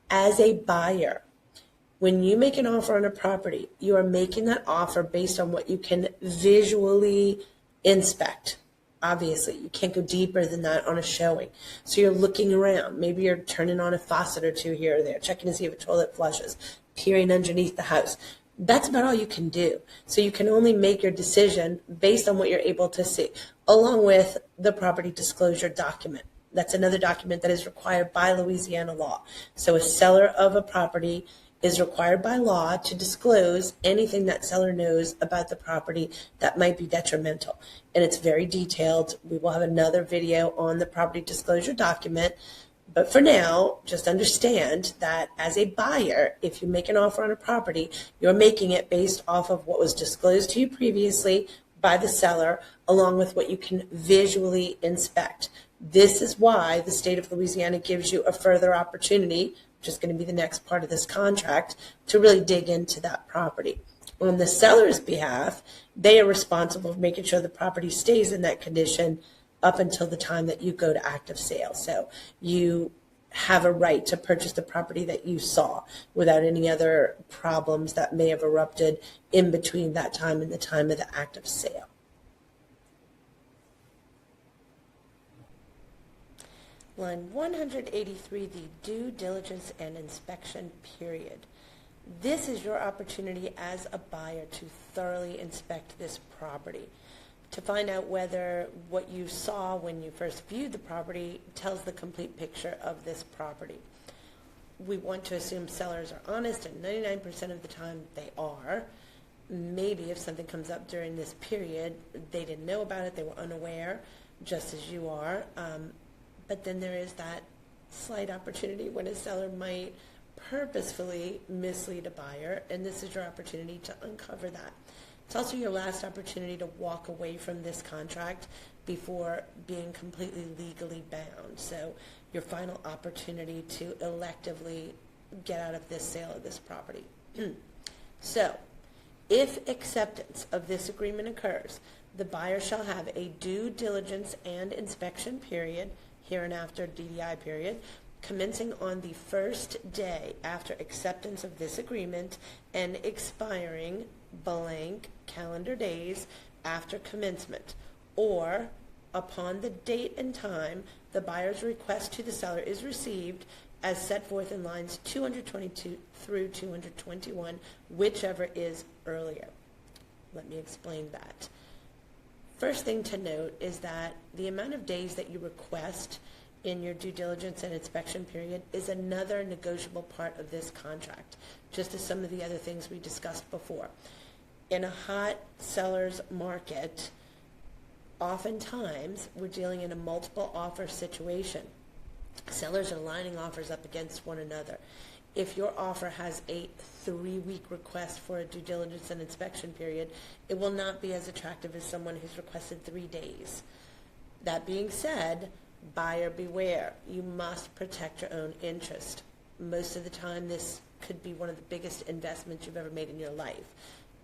As a buyer, when you make an offer on a property, you are making that offer based on what you can visually inspect. Obviously, you can't go deeper than that on a showing. So you're looking around. Maybe you're turning on a faucet or two here or there, checking to see if a toilet flushes, peering underneath the house. That's about all you can do. So you can only make your decision based on what you're able to see, along with the property disclosure document. That's another document that is required by Louisiana law. So a seller of a property is required by law to disclose anything that seller knows about the property that might be detrimental. And it's very detailed. We will have another video on the property disclosure document. But for now, just understand that as a buyer, if you make an offer on a property, you're making it based off of what was disclosed to you previously by the seller, along with what you can visually inspect. This is why the state of Louisiana gives you a further opportunity, which is going to be the next part of this contract, to really dig into that property. On the seller's behalf, they are responsible for making sure the property stays in that condition up until the time that you go to active sale. So you have a right to purchase the property that you saw without any other problems that may have erupted in between that time and the time of the active sale. Line 183, the due diligence and inspection period. This is your opportunity as a buyer to thoroughly inspect this property, to find out whether what you saw when you first viewed the property tells the complete picture of this property. We want to assume sellers are honest, and 99% of the time they are. Maybe if something comes up during this period, they didn't know about it, they were unaware, just as you are. But then there is that slight opportunity when a seller might purposefully mislead a buyer, and this is your opportunity to uncover that. It's also your last opportunity to walk away from this contract before being completely legally bound. So your final opportunity to electively get out of this sale of this property. So if acceptance of this agreement occurs, the buyer shall have a due diligence and inspection period, hereinafter DDI period, commencing on the first day after acceptance of this agreement and expiring blank calendar days after commencement, or upon the date and time the buyer's request to the seller is received as set forth in lines 222 through 221, whichever is earlier. Let me explain that. First thing to note is that the amount of days that you request in your due diligence and inspection period is another negotiable part of this contract, just as some of the other things we discussed before. In a hot seller's market, oftentimes we're dealing in a multiple offer situation. Sellers are lining offers up against one another. If your offer has a 3-week request for a due diligence and inspection period, it will not be as attractive as someone who's requested 3 days. That being said, buyer beware. You must protect your own interest. Most of the time, this could be one of the biggest investments you've ever made in your life.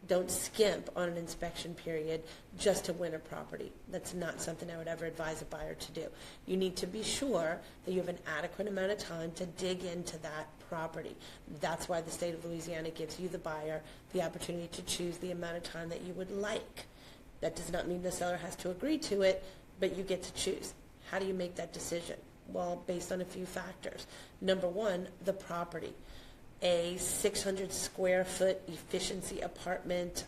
Don't skimp on an inspection period just to win a property. That's not something I would ever advise a buyer to do. You need to be sure that you have an adequate amount of time to dig into that property. That's why the state of Louisiana gives you, the buyer, the opportunity to choose the amount of time that you would like. That does not mean the seller has to agree to it, but you get to choose. How do you make that decision? Well, based on a few factors. Number one, the property. A 600 square foot efficiency apartment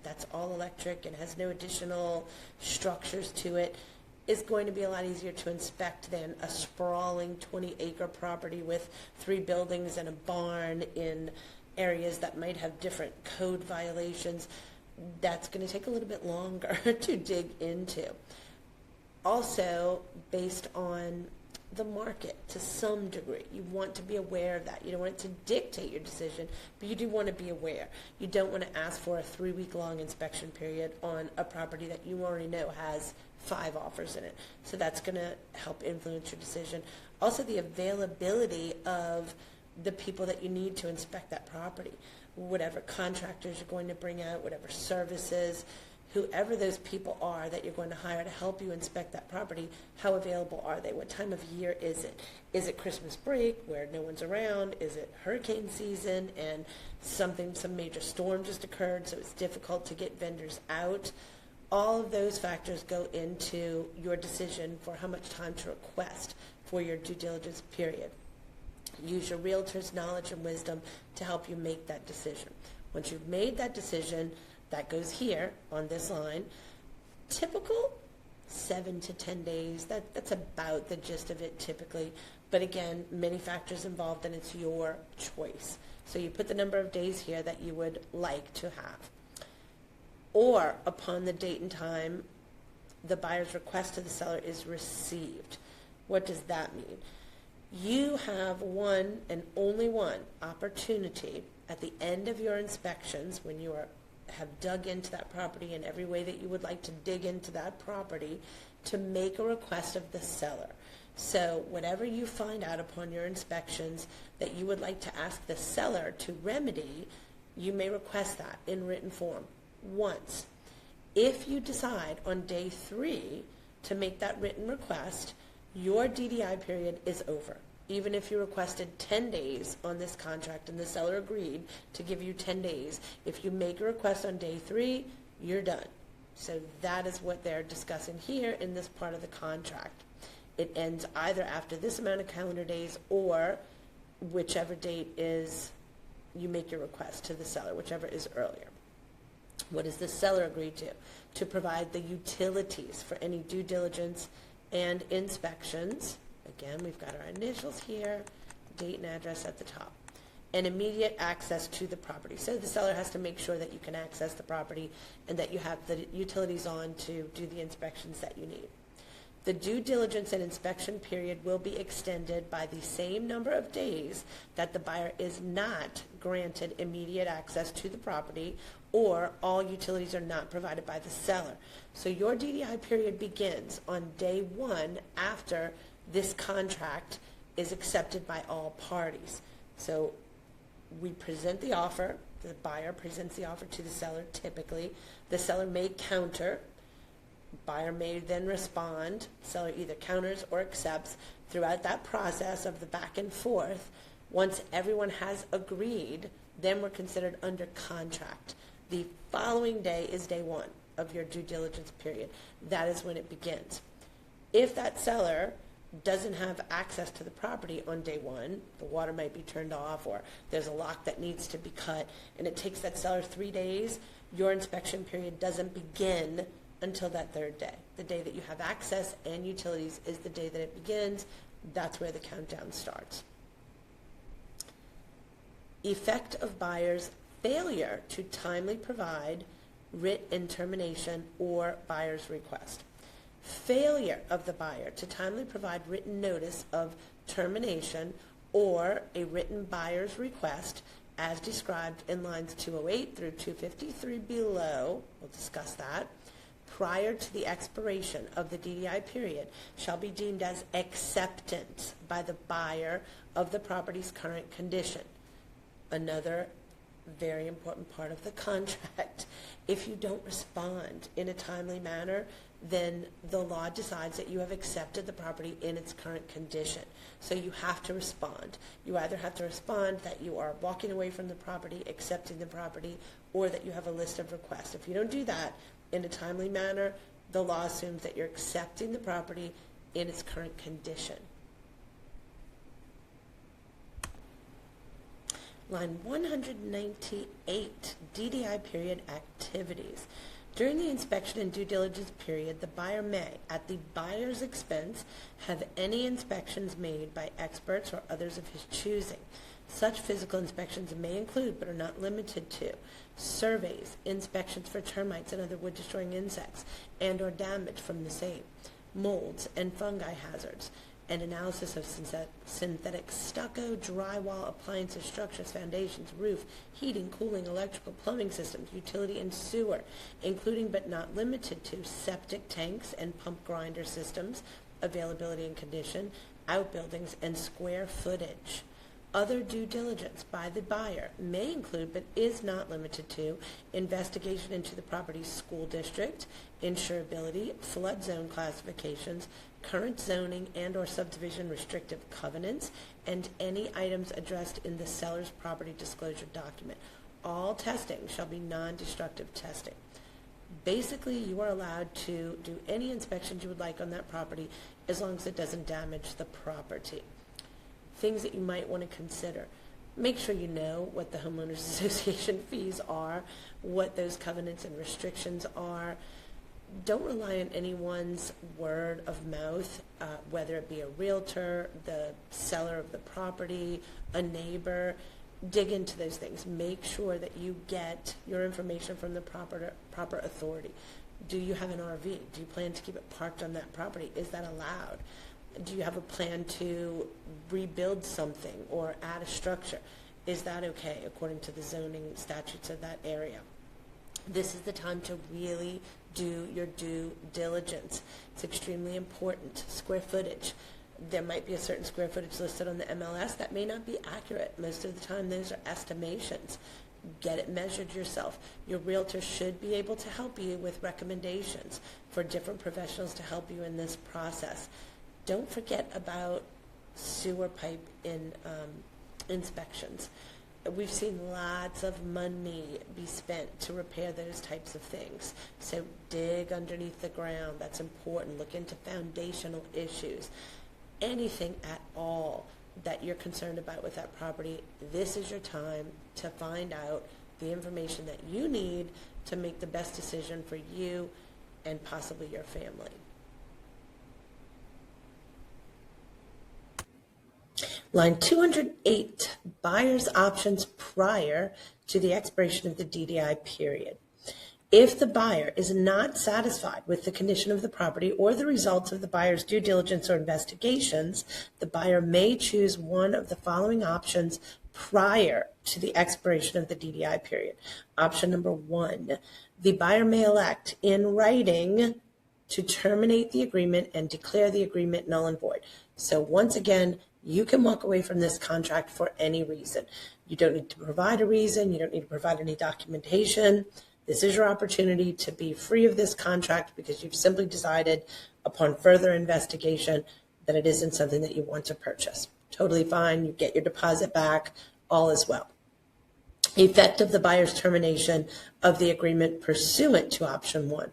that's all electric and has no additional structures to it is going to be a lot easier to inspect than a sprawling 20-acre property with 3 buildings and a barn in areas that might have different code violations. That's going to take a little bit longer to dig into. Also, based on the market to some degree. You want to be aware of that. You don't want it to dictate your decision, but you do want to be aware. You don't want to ask for a 3-week-long inspection period on a property that you already know has 5 offers in it. So that's going to help influence your decision. Also, the availability of the people that you need to inspect that property, whatever contractors you're going to bring out, whatever services, whoever those people are that you're going to hire to help you inspect that property, how available are they? What time of year is it? Is it Christmas break where no one's around? Is it hurricane season and some major storm just occurred, so it's difficult to get vendors out? All of those factors go into your decision for how much time to request for your due diligence period. Use your realtor's knowledge and wisdom to help you make that decision. Once you've made that decision, that goes here on this line. Typical 7 to 10 days. That's about the gist of it typically. But again, many factors involved and it's your choice. So you put the number of days here that you would like to have. Or upon the date and time the buyer's request to the seller is received. What does that mean? You have one and only one opportunity at the end of your inspections when you have dug into that property in every way that you would like to dig into that property to make a request of the seller. So whatever you find out upon your inspections that you would like to ask the seller to remedy, you may request that in written form once. If you decide on day 3 to make that written request, your DDI period is over. Even if you requested 10 days on this contract and the seller agreed to give you 10 days, if you make a request on day 3, you're done. So that is what they're discussing here in this part of the contract. It ends either after this amount of calendar days or whichever date is you make your request to the seller, whichever is earlier. What does the seller agree to? To provide the utilities for any due diligence and inspections. Again, we've got our initials here, date and address at the top, and immediate access to the property. So the seller has to make sure that you can access the property and that you have the utilities on to do the inspections that you need. The due diligence and inspection period will be extended by the same number of days that the buyer is not granted immediate access to the property or all utilities are not provided by the seller. So your DDI period begins on day 1 after this contract is accepted by all parties. So we present the offer, the buyer presents the offer to the seller typically. The seller may counter, buyer may then respond, seller either counters or accepts. Throughout that process of the back and forth, once everyone has agreed, then we're considered under contract. The following day is day 1 of your due diligence period. That is when it begins. If that seller doesn't have access to the property on day 1, the water might be turned off or there's a lock that needs to be cut, and it takes that seller 3 days, your inspection period doesn't begin until that 3rd day. The day that you have access and utilities is the day that it begins. That's where the countdown starts. Effect of buyer's failure to timely provide written termination or buyer's request. Failure of the buyer to timely provide written notice of termination or a written buyer's request as described in lines 208 through 253 below, we'll discuss that, prior to the expiration of the DDI period shall be deemed as acceptance by the buyer of the property's current condition. Another very important part of the contract. If you don't respond in a timely manner, then the law decides that you have accepted the property in its current condition. So you have to respond. You either have to respond that you are walking away from the property, accepting the property, or that you have a list of requests. If you don't do that in a timely manner, the law assumes that you're accepting the property in its current condition. Line 198, DDI period activities. During the inspection and due diligence period, the buyer may, at the buyer's expense, have any inspections made by experts or others of his choosing. Such physical inspections may include, but are not limited to, surveys, inspections for termites and other wood-destroying insects, and or damage from the same, molds and fungi hazards, and analysis of synthetic stucco, drywall, appliances, structures, foundations, roof, heating, cooling, electrical, plumbing systems, utility, and sewer, including but not limited to septic tanks and pump grinder systems, availability and condition, outbuildings, and square footage. Other due diligence by the buyer may include, but is not limited to, investigation into the property's school district, insurability, flood zone classifications, current zoning and or subdivision restrictive covenants, and any items addressed in the seller's property disclosure document. All testing shall be non-destructive testing. Basically, you are allowed to do any inspections you would like on that property as long as it doesn't damage the property. Things that you might want to consider. Make sure you know what the homeowners association fees are, what those covenants and restrictions are. Don't rely on anyone's word of mouth, whether it be a realtor, the seller of the property, a neighbor. Dig into those things. Make sure that you get your information from the proper authority. Do you have an RV? Do you plan to keep it parked on that property? Is that allowed? Do you have a plan to rebuild something or add a structure? Is that okay according to the zoning statutes of that area? This is the time to really do your due diligence. It's extremely important. Square footage. There might be a certain square footage listed on the MLS that may not be accurate. Most of the time those are estimations. Get it measured yourself. Your realtor should be able to help you with recommendations for different professionals to help you in this process. Don't forget about sewer pipe inspections. We've seen lots of money be spent to repair those types of things. So dig underneath the ground. That's important. Look into foundational issues. Anything at all that you're concerned about with that property, this is your time to find out the information that you need to make the best decision for you and possibly your family. Line 208, buyer's options prior to the expiration of the DDI period. If the buyer is not satisfied with the condition of the property or the results of the buyer's due diligence or investigations, the buyer may choose one of the following options prior to the expiration of the DDI period. Option number 1, the buyer may elect in writing to terminate the agreement and declare the agreement null and void. So once again, you can walk away from this contract for any reason. You don't need to provide a reason. You don't need to provide any documentation. This is your opportunity to be free of this contract because you've simply decided upon further investigation that it isn't something that you want to purchase. Totally fine. You get your deposit back. All is well. Effect of the buyer's termination of the agreement pursuant to option 1.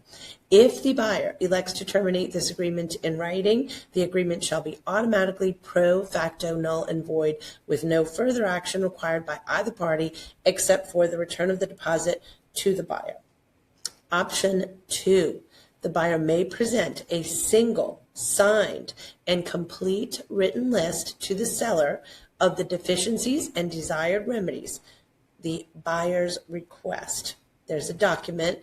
If the buyer elects to terminate this agreement in writing, the agreement shall be automatically pro facto null and void with no further action required by either party except for the return of the deposit to the buyer. Option 2, the buyer may present a single, signed, and complete written list to the seller of the deficiencies and desired remedies, the buyer's request. There's a document.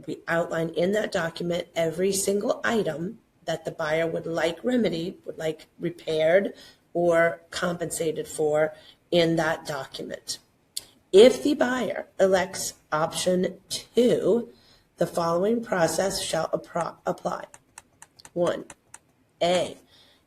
We outline in that document every single item that the buyer would like remedied, would like repaired or compensated for in that document. If the buyer elects option 2, the following process shall apply. 1, A,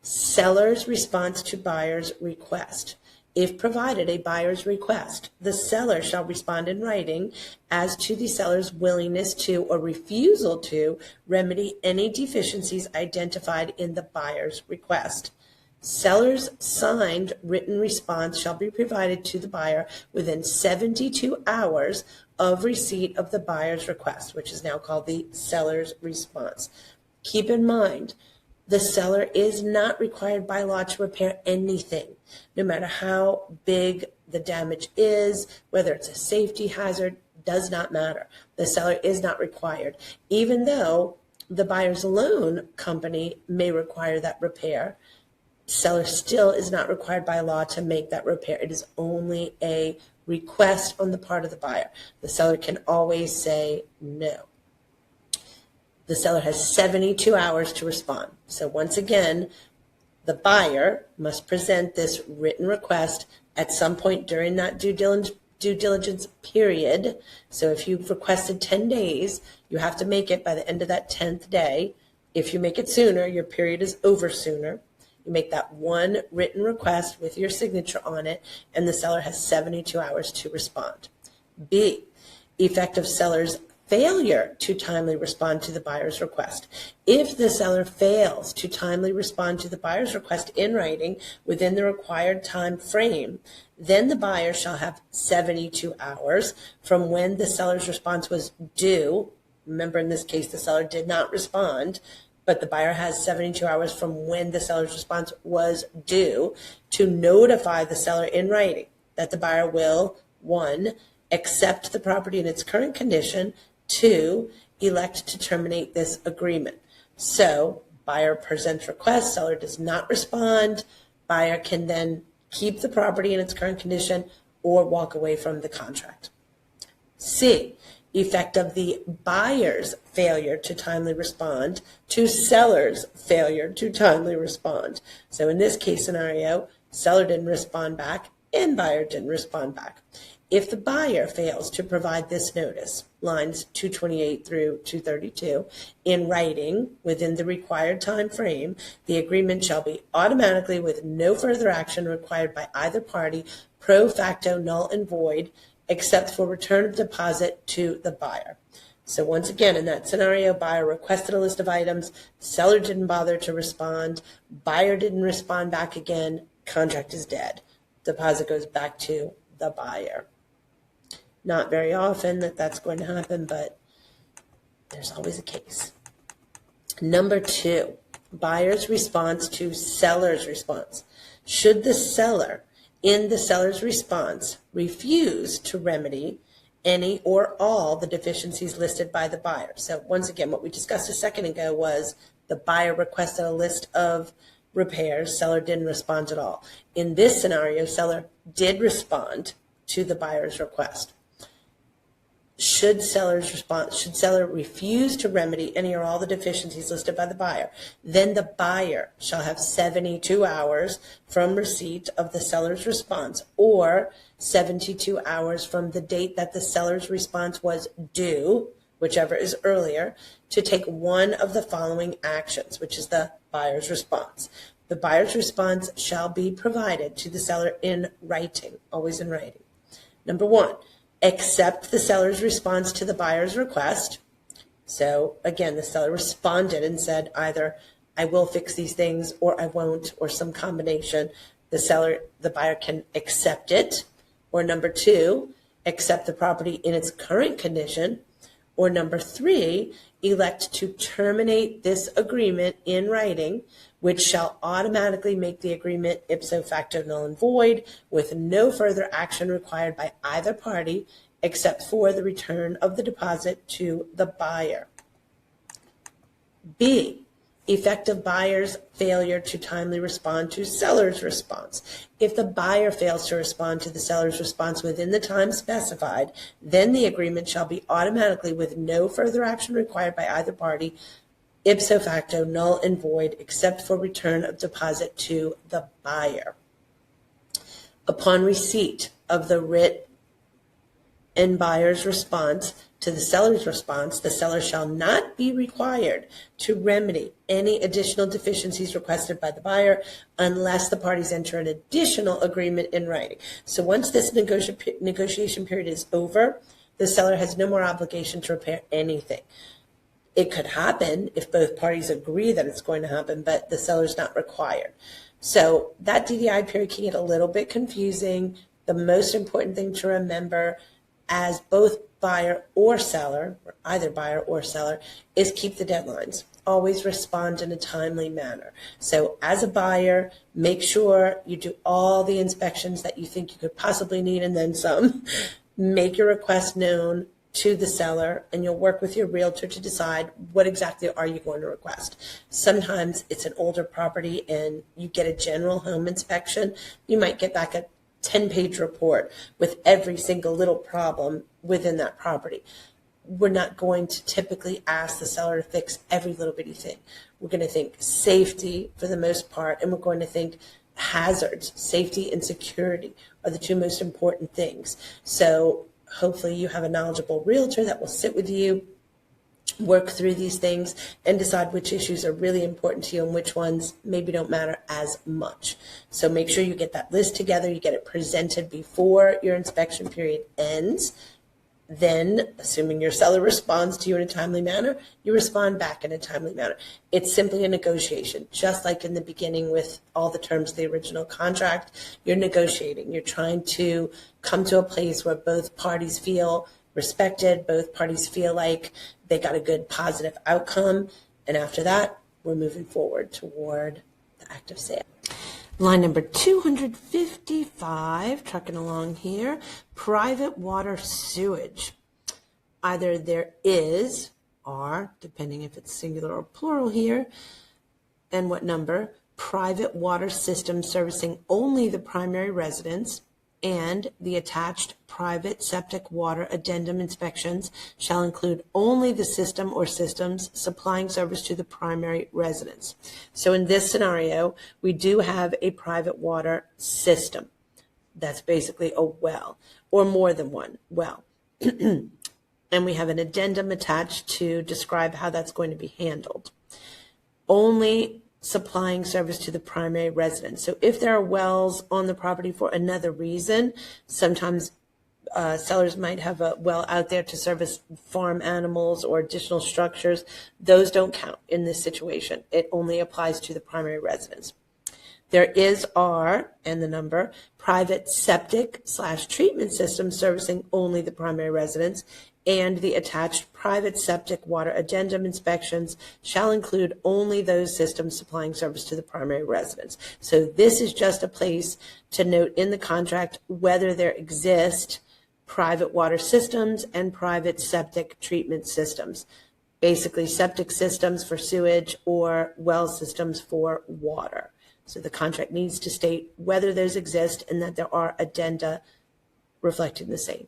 seller's response to buyer's request. If provided a buyer's request, the seller shall respond in writing as to the seller's willingness to or refusal to remedy any deficiencies identified in the buyer's request. Seller's signed written response shall be provided to the buyer within 72 hours of receipt of the buyer's request, which is now called the seller's response. Keep in mind, the seller is not required by law to repair anything, no matter how big the damage is, whether it's a safety hazard, does not matter. The seller is not required, even though the buyer's loan company may require that repair. Seller still is not required by law to make that repair. It is only a request on the part of the buyer. The seller can always say no. The seller has 72 hours to respond. So once again, the buyer must present this written request at some point during that due diligence period. So if you've requested 10 days, you have to make it by the end of that 10th day. If you make it sooner, your period is over sooner. You make that one written request with your signature on it, and the seller has 72 hours to respond. B, effect of seller's failure to timely respond to the buyer's request. If the seller fails to timely respond to the buyer's request in writing within the required time frame, then the buyer shall have 72 hours from when the seller's response was due. Remember, in this case, the seller did not respond, but the buyer has 72 hours from when the seller's response was due to notify the seller in writing that the buyer will, 1, accept the property in its current condition, 2, elect to terminate this agreement. So buyer presents request, seller does not respond, buyer can then keep the property in its current condition or walk away from the contract. C, effect of the buyer's failure to timely respond to seller's failure to timely respond. So in this case scenario, seller didn't respond back and buyer didn't respond back. If the buyer fails to provide this notice, lines 228 through 232, in writing within the required time frame, the agreement shall be automatically, with no further action required by either party, pro facto null and void, except for return of deposit to the buyer. So once again, in that scenario, buyer requested a list of items, seller didn't bother to respond, buyer didn't respond back again, contract is dead. Deposit goes back to the buyer. Not very often that's going to happen, but there's always a case. Number 2, buyer's response to seller's response. Should the seller, in the seller's response, refuse to remedy any or all the deficiencies listed by the buyer? So once again, what we discussed a second ago was the buyer requested a list of repairs, seller didn't respond at all. In this scenario, seller did respond to the buyer's request. Should seller refuse to remedy any or all the deficiencies listed by the buyer, then the buyer shall have 72 hours from receipt of the seller's response, or 72 hours from the date that the seller's response was due, whichever is earlier, to take one of the following actions, which is the buyer's response. The buyer's response shall be provided to the seller in writing, always in writing. Number 1, accept the seller's response to the buyer's request. So again, the seller responded and said either I will fix these things or I won't, or some combination. The buyer can accept it. Or number 2, accept the property in its current condition. Or number 3, elect to terminate this agreement in writing, which shall automatically make the agreement ipso facto null and void, with no further action required by either party except for the return of the deposit to the buyer. B, effect of buyer's failure to timely respond to seller's response. If the buyer fails to respond to the seller's response within the time specified, then the agreement shall be automatically, with no further action required by either party, ipso facto null and void, except for return of deposit to the buyer. Upon receipt of the writ and buyer's response to the seller's response, the seller shall not be required to remedy any additional deficiencies requested by the buyer unless the parties enter an additional agreement in writing. So once this negotiation period is over, the seller has no more obligation to repair anything. It could happen if both parties agree that it's going to happen, but the seller's not required. So that DDI period can get a little bit confusing. The most important thing to remember as both buyer or seller, or either buyer or seller, is keep the deadlines. Always respond in a timely manner. So as a buyer, make sure you do all the inspections that you think you could possibly need and then some. Make your request known to the seller, and you'll work with your realtor to decide what exactly are you going to request. Sometimes it's an older property and you get a general home inspection. You might get back a 10-page report with every single little problem within that property. We're not going to typically ask the seller to fix every little bitty thing. We're going to think safety for the most part, and we're going to think hazards. Safety and security are the two most important things. So hopefully you have a knowledgeable realtor that will sit with you, work through these things, and decide which issues are really important to you and which ones maybe don't matter as much. So make sure you get that list together, you get it presented before your inspection period ends. Then, assuming your seller responds to you in a timely manner, you respond back in a timely manner. It's simply a negotiation, just like in the beginning with all the terms of the original contract. You're negotiating. You're trying to come to a place where both parties feel respected, both parties feel like they got a good positive outcome, and after that, we're moving forward toward the act of sale. Line number 255, trucking along here, private water sewage. Either there is, or, depending if it's singular or plural here, and what number, private water system servicing only the primary residence, and the attached private septic water addendum inspections shall include only the system or systems supplying service to the primary residence. So in this scenario, we do have a private water system. That's basically a well, or more than one well. And we have an addendum attached to describe how that's going to be handled. Only supplying service to the primary residence. So if there are wells on the property for another reason, sometimes sellers might have a well out there to service farm animals or additional structures. Those don't count in this situation. It only applies to the primary residence. There is R, and the number, private septic/treatment system servicing only the primary residence, and the attached private septic water addendum inspections shall include only those systems supplying service to the primary residence. So this is just a place to note in the contract whether there exist private water systems and private septic treatment systems. Basically septic systems for sewage or well systems for water. So the contract needs to state whether those exist and that there are addenda reflecting the same.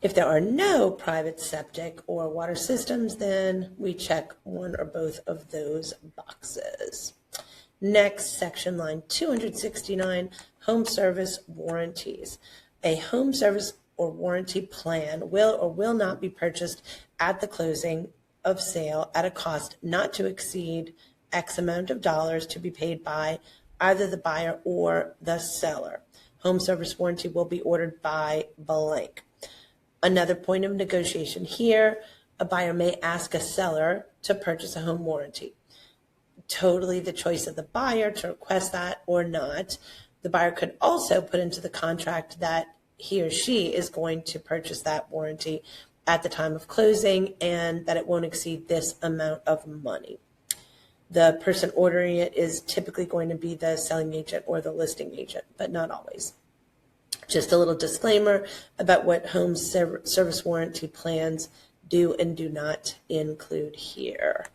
If there are no private septic or water systems, then we check one or both of those boxes. Next, section line 269, home service warranties. A home service or warranty plan will or will not be purchased at the closing of sale at a cost not to exceed X amount of dollars to be paid by either the buyer or the seller. Home service warranty will be ordered by blank. Another point of negotiation here, a buyer may ask a seller to purchase a home warranty. Totally the choice of the buyer to request that or not. The buyer could also put into the contract that he or she is going to purchase that warranty at the time of closing and that it won't exceed this amount of money. The person ordering it is typically going to be the selling agent or the listing agent, but not always. Just a little disclaimer about what home service warranty plans do and do not include here.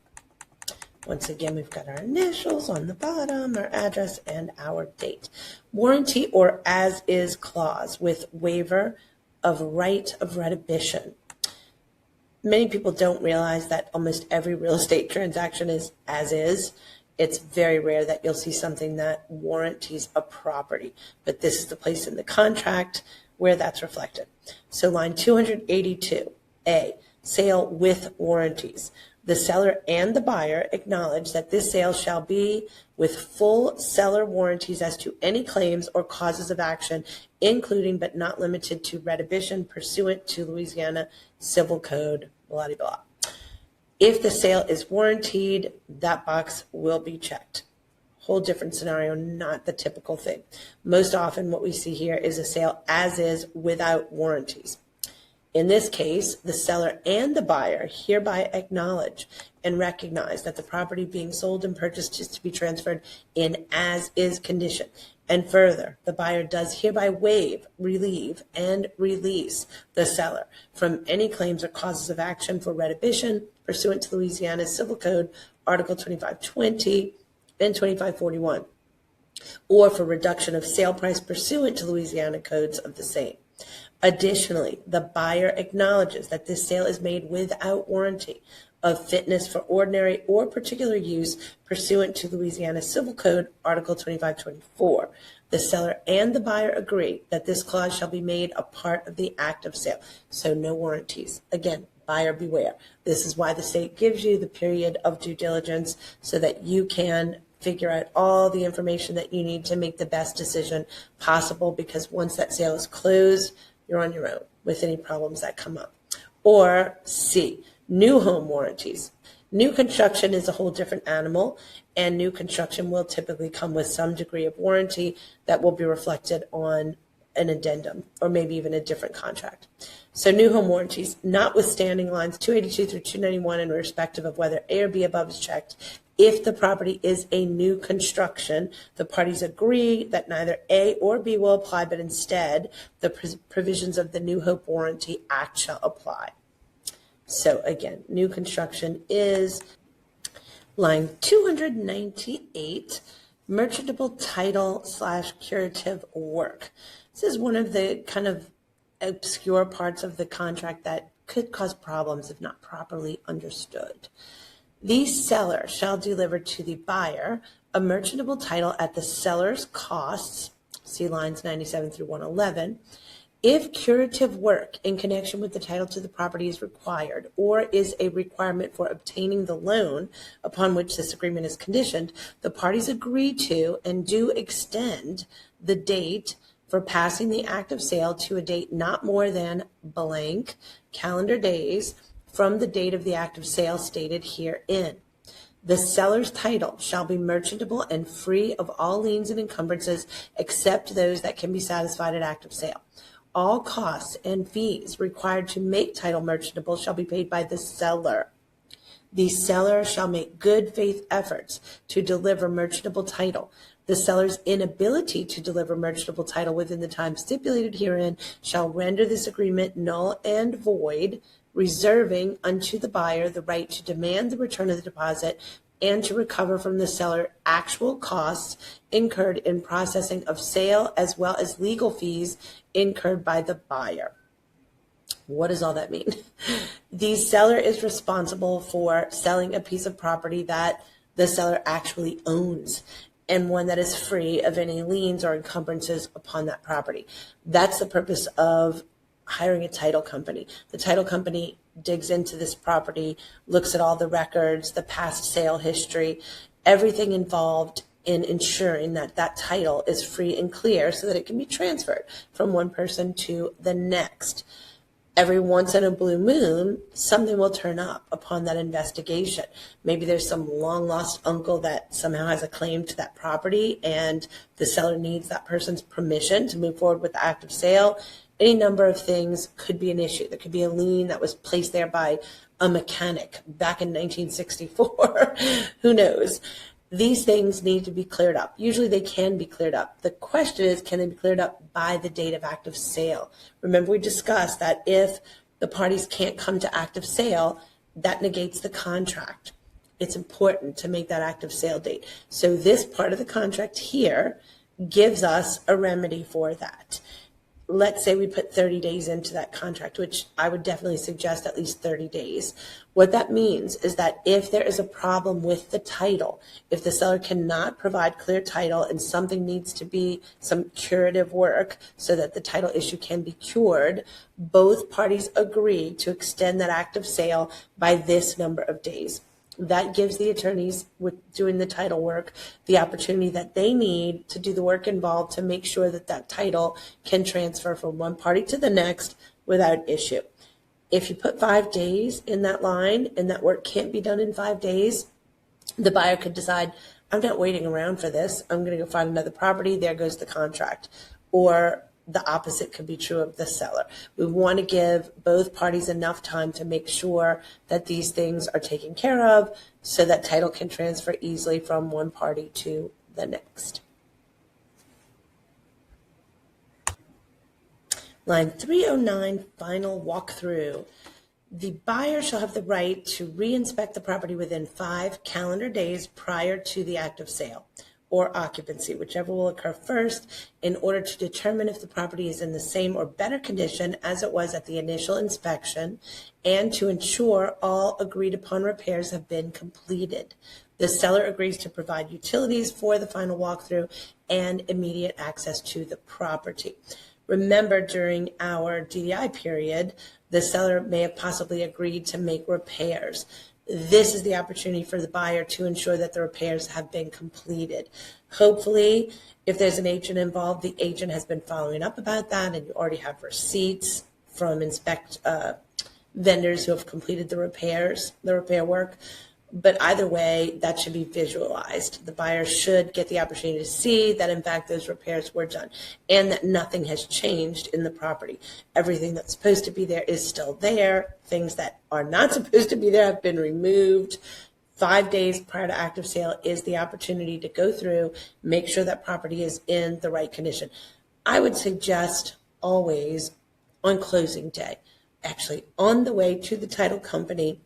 Once again, we've got our initials on the bottom, our address, and our date. Warranty or as-is clause with waiver of right of redhibition. Many people don't realize that almost every real estate transaction is as is. It's very rare that you'll see something that warranties a property, but this is the place in the contract where that's reflected. So line 282A, sale with warranties. The seller and the buyer acknowledge that this sale shall be with full seller warranties as to any claims or causes of action, including but not limited to retribution pursuant to Louisiana Civil Code, blah, blah, blah. If the sale is warranted, that box will be checked. Whole different scenario, not the typical thing. Most often what we see here is a sale as is without warranties. In this case, the seller and the buyer hereby acknowledge and recognize that the property being sold and purchased is to be transferred in as-is condition. And further, the buyer does hereby waive, relieve, and release the seller from any claims or causes of action for retribution pursuant to Louisiana Civil Code, Article 2520 and 2541, or for reduction of sale price pursuant to Louisiana codes of the same. Additionally, the buyer acknowledges that this sale is made without warranty of fitness for ordinary or particular use pursuant to Louisiana Civil Code, Article 2524. The seller and the buyer agree that this clause shall be made a part of the act of sale. So no warranties. Again, buyer beware. This is why the state gives you the period of due diligence so that you can figure out all the information that you need to make the best decision possible, because once that sale is closed, you're on your own with any problems that come up. Or C, new home warranties. New construction is a whole different animal, and new construction will typically come with some degree of warranty that will be reflected on an addendum or maybe even a different contract. So new home warranties, notwithstanding lines 282 through 291 in respective of whether A or B above is checked, if the property is a new construction, the parties agree that neither A or B will apply, but instead the provisions of the New Hope Warranty Act shall apply. So again, new construction is line 298, merchantable title / curative work. This is one of the kind of obscure parts of the contract that could cause problems if not properly understood. The seller shall deliver to the buyer a merchantable title at the seller's costs, see lines 97 through 111, if curative work in connection with the title to the property is required or is a requirement for obtaining the loan upon which this agreement is conditioned, the parties agree to and do extend the date for passing the act of sale to a date not more than blank calendar days from the date of the act of sale stated herein. The seller's title shall be merchantable and free of all liens and encumbrances except those that can be satisfied at act of sale. All costs and fees required to make title merchantable shall be paid by the seller. The seller shall make good faith efforts to deliver merchantable title. The seller's inability to deliver merchantable title within the time stipulated herein shall render this agreement null and void, reserving unto the buyer the right to demand the return of the deposit and to recover from the seller actual costs incurred in processing of sale as well as legal fees incurred by the buyer. What does all that mean? The seller is responsible for selling a piece of property that the seller actually owns and one that is free of any liens or encumbrances upon that property. That's the purpose of hiring a title company. The title company digs into this property, looks at all the records, the past sale history, everything involved in ensuring that that title is free and clear so that it can be transferred from one person to the next. Every once in a blue moon, something will turn up upon that investigation. Maybe there's some long lost uncle that somehow has a claim to that property and the seller needs that person's permission to move forward with the act of sale. Any number of things could be an issue. There could be a lien that was placed there by a mechanic back in 1964. Who knows? These things need to be cleared up. Usually they can be cleared up. The question is, can they be cleared up by the date of act of sale? Remember, we discussed that if the parties can't come to act of sale, that negates the contract. It's important to make that act of sale date. So this part of the contract here gives us a remedy for that. let's say we put 30 days into that contract, which I would definitely suggest at least 30 days. What that means is that if there is a problem with the title, if the seller cannot provide clear title and something needs to be some curative work so that the title issue can be cured, both parties agree to extend that act of sale by this number of days. That gives the attorneys with doing the title work the opportunity that they need to do the work involved to make sure that that title can transfer from one party to the next without issue. If you put 5 days in that line and that work can't be done in 5 days, the buyer could decide, I'm not waiting around for this. I'm going to go find another property. There goes the contract. Or the opposite could be true of the seller. We want to give both parties enough time to make sure that these things are taken care of so that title can transfer easily from one party to the next. Line 309, final walkthrough. The buyer shall have the right to re-inspect the property within 5 calendar days prior to the act of sale or occupancy, whichever will occur first, in order to determine if the property is in the same or better condition as it was at the initial inspection, and to ensure all agreed upon repairs have been completed. The seller agrees to provide utilities for the final walkthrough and immediate access to the property. Remember, during our DDI period, the seller may have possibly agreed to make repairs. This is the opportunity for the buyer to ensure that the repairs have been completed. Hopefully, if there's an agent involved, the agent has been following up about that, and you already have receipts from vendors who have completed the repair work. But either way, that should be visualized. The buyer should get the opportunity to see that, in fact, those repairs were done and that nothing has changed in the property. Everything that's supposed to be there is still there. Things that are not supposed to be there have been removed. 5 days prior to active sale is the opportunity to go through, make sure that property is in the right condition. I would suggest always on closing day, actually on the way to the title company,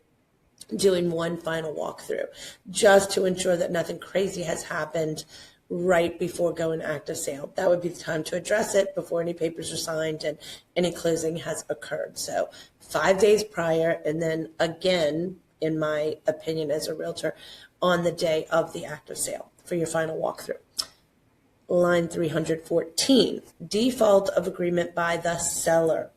doing one final walkthrough just to ensure that nothing crazy has happened right before going active sale. That would be the time to address it before any papers are signed and any closing has occurred. So 5 days prior, and then again, in my opinion as a realtor, on the day of the active sale for your final walkthrough. Line 314, default of agreement by the seller.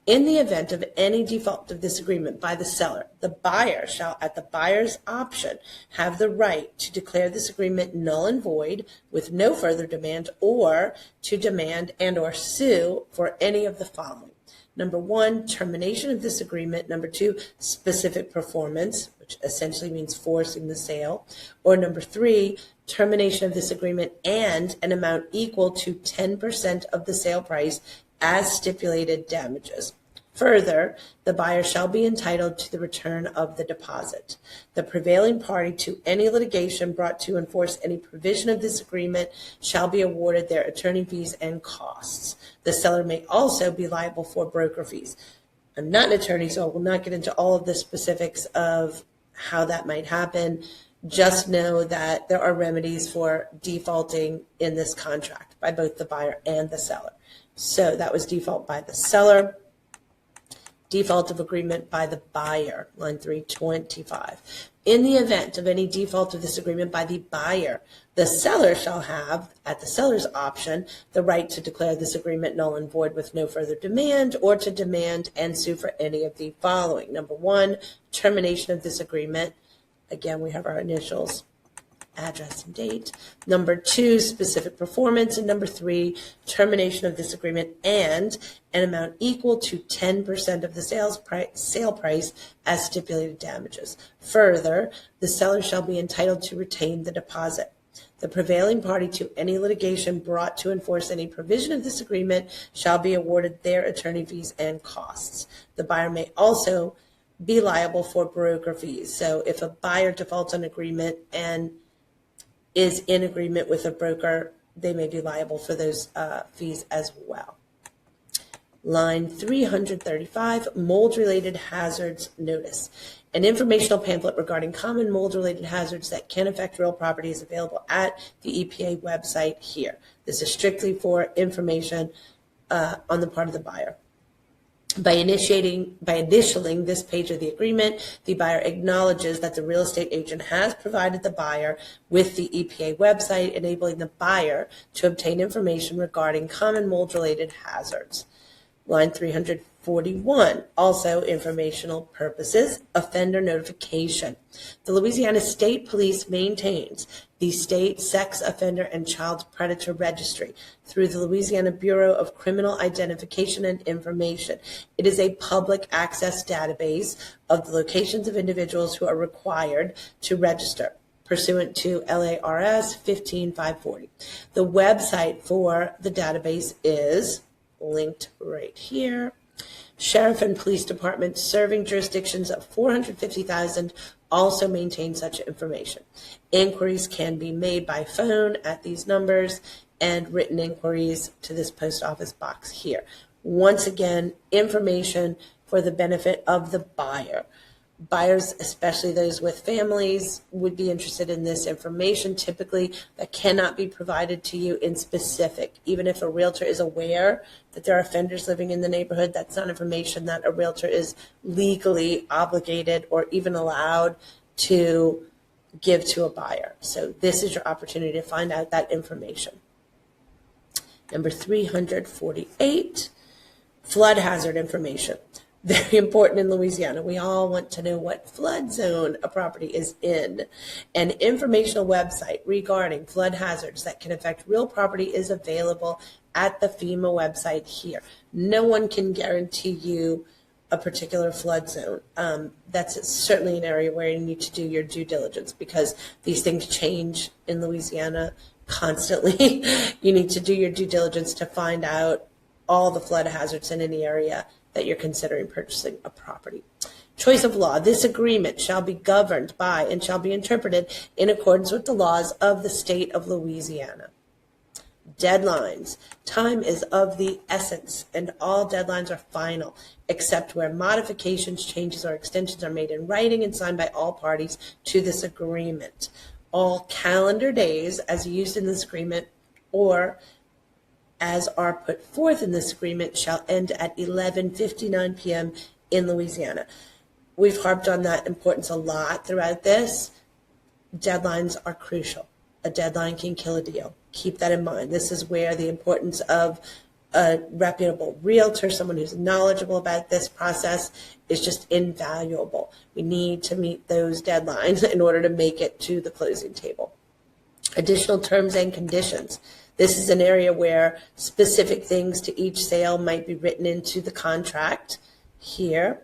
In the event of any default of this agreement by the seller, the buyer shall, at the buyer's option, have the right to declare this agreement null and void with no further demand, or to demand and or sue for any of the following. Number 1, termination of this agreement. Number 2, specific performance, which essentially means forcing the sale. Or number 3, termination of this agreement and an amount equal to 10% of the sale price as stipulated damages. Further, the buyer shall be entitled to the return of the deposit. The prevailing party to any litigation brought to enforce any provision of this agreement shall be awarded their attorney fees and costs. The seller may also be liable for broker fees. I'm not an attorney, so I will not get into all of the specifics of how that might happen. Just know that there are remedies for defaulting in this contract by both the buyer and the seller. So that was default by the seller. Default of agreement by the buyer, line 325. In the event of any default of this agreement by the buyer, the seller shall have, at the seller's option, the right to declare this agreement null and void with no further demand, or to demand and sue for any of the following. Number 1, termination of this agreement. Again, we have our initials, address and date. Number 2, specific performance. And number 3, termination of this agreement and an amount equal to 10% of the sale price as stipulated damages. Further, the seller shall be entitled to retain the deposit. The prevailing party to any litigation brought to enforce any provision of this agreement shall be awarded their attorney fees and costs. The buyer may also be liable for broker fees. So if a buyer defaults on agreement and is in agreement with a broker, they may be liable for those fees as well. Line 335, mold-related hazards notice. An informational pamphlet regarding common mold-related hazards that can affect real property is available at the EPA website here. This is strictly for information on the part of the buyer. By initialing this page of the agreement, the buyer acknowledges that the real estate agent has provided the buyer with the EPA website, enabling the buyer to obtain information regarding common mold-related hazards. Line 341, also informational purposes, offender notification. The Louisiana State Police maintains the State Sex Offender and Child Predator Registry through the Louisiana Bureau of Criminal Identification and Information. It is a public access database of the locations of individuals who are required to register pursuant to LARS 15540. The website for the database is linked right here. Sheriff and police departments serving jurisdictions of 450,000 also maintain such information. Inquiries can be made by phone at these numbers and written inquiries to this post office box here. Once again, information for the benefit of the buyer. Buyers, especially those with families, would be interested in this information. Typically, that cannot be provided to you in specific. Even if a realtor is aware that there are offenders living in the neighborhood, that's not information that a realtor is legally obligated or even allowed to give to a buyer. So this is your opportunity to find out that information. Number 348, flood hazard information. Very important in Louisiana. We all want to know what flood zone a property is in. An informational website regarding flood hazards that can affect real property is available at the FEMA website here. No one can guarantee you a particular flood zone. That's certainly an area where you need to do your due diligence because these things change in Louisiana constantly. You need to do your due diligence to find out all the flood hazards in any area that you're considering purchasing a property. Choice of law. This agreement shall be governed by and shall be interpreted in accordance with the laws of the state of Louisiana. Deadlines. Time is of the essence, and all deadlines are final, except where modifications, changes, or extensions are made in writing and signed by all parties to this agreement. All calendar days, as used in this agreement, or as are put forth in this agreement, shall end at 11:59 p.m. in Louisiana. We've harped on that importance a lot throughout this. Deadlines are crucial. A deadline can kill a deal. Keep that in mind. This is where the importance of a reputable realtor, someone who's knowledgeable about this process, is just invaluable. We need to meet those deadlines in order to make it to the closing table. Additional terms and conditions. This is an area where specific things to each sale might be written into the contract. Here,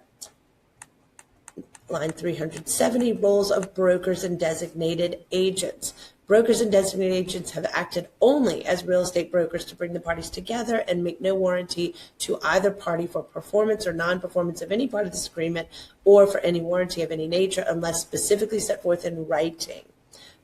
line 370, roles of brokers and designated agents. Brokers and designated agents have acted only as real estate brokers to bring the parties together and make no warranty to either party for performance or non-performance of any part of this agreement or for any warranty of any nature unless specifically set forth in writing.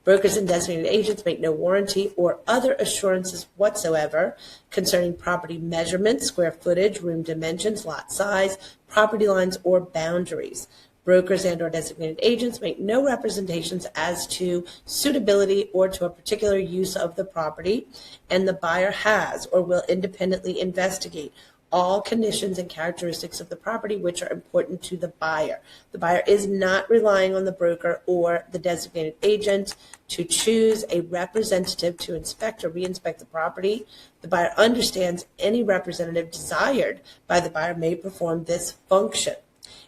Brokers and designated agents make no warranty or other assurances whatsoever concerning property measurements, square footage, room dimensions, lot size, property lines, or boundaries. Brokers and/or designated agents make no representations as to suitability or to a particular use of the property, and the buyer has or will independently investigate all conditions and characteristics of the property which are important to the buyer. The buyer is not relying on the broker or the designated agent to choose a representative to inspect or re-inspect the property. The buyer understands any representative desired by the buyer may perform this function.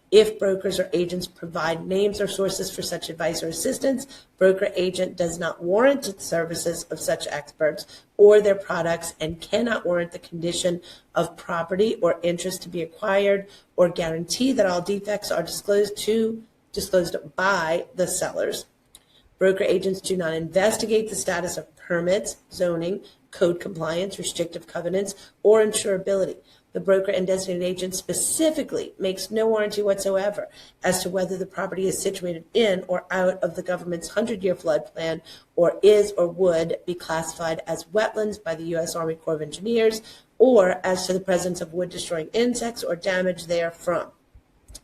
If brokers or agents provide names or sources for such advice or assistance, broker agent does not warrant the services of such experts or their products and cannot warrant the condition of property or interest to be acquired or guarantee that all defects are disclosed by the sellers. Broker agents do not investigate the status of permits, zoning, code compliance, restrictive covenants, or insurability. The broker and designated agent specifically makes no warranty whatsoever as to whether the property is situated in or out of the government's 100-year flood plan or is or would be classified as wetlands by the U.S. Army Corps of Engineers or as to the presence of wood-destroying insects or damage therefrom.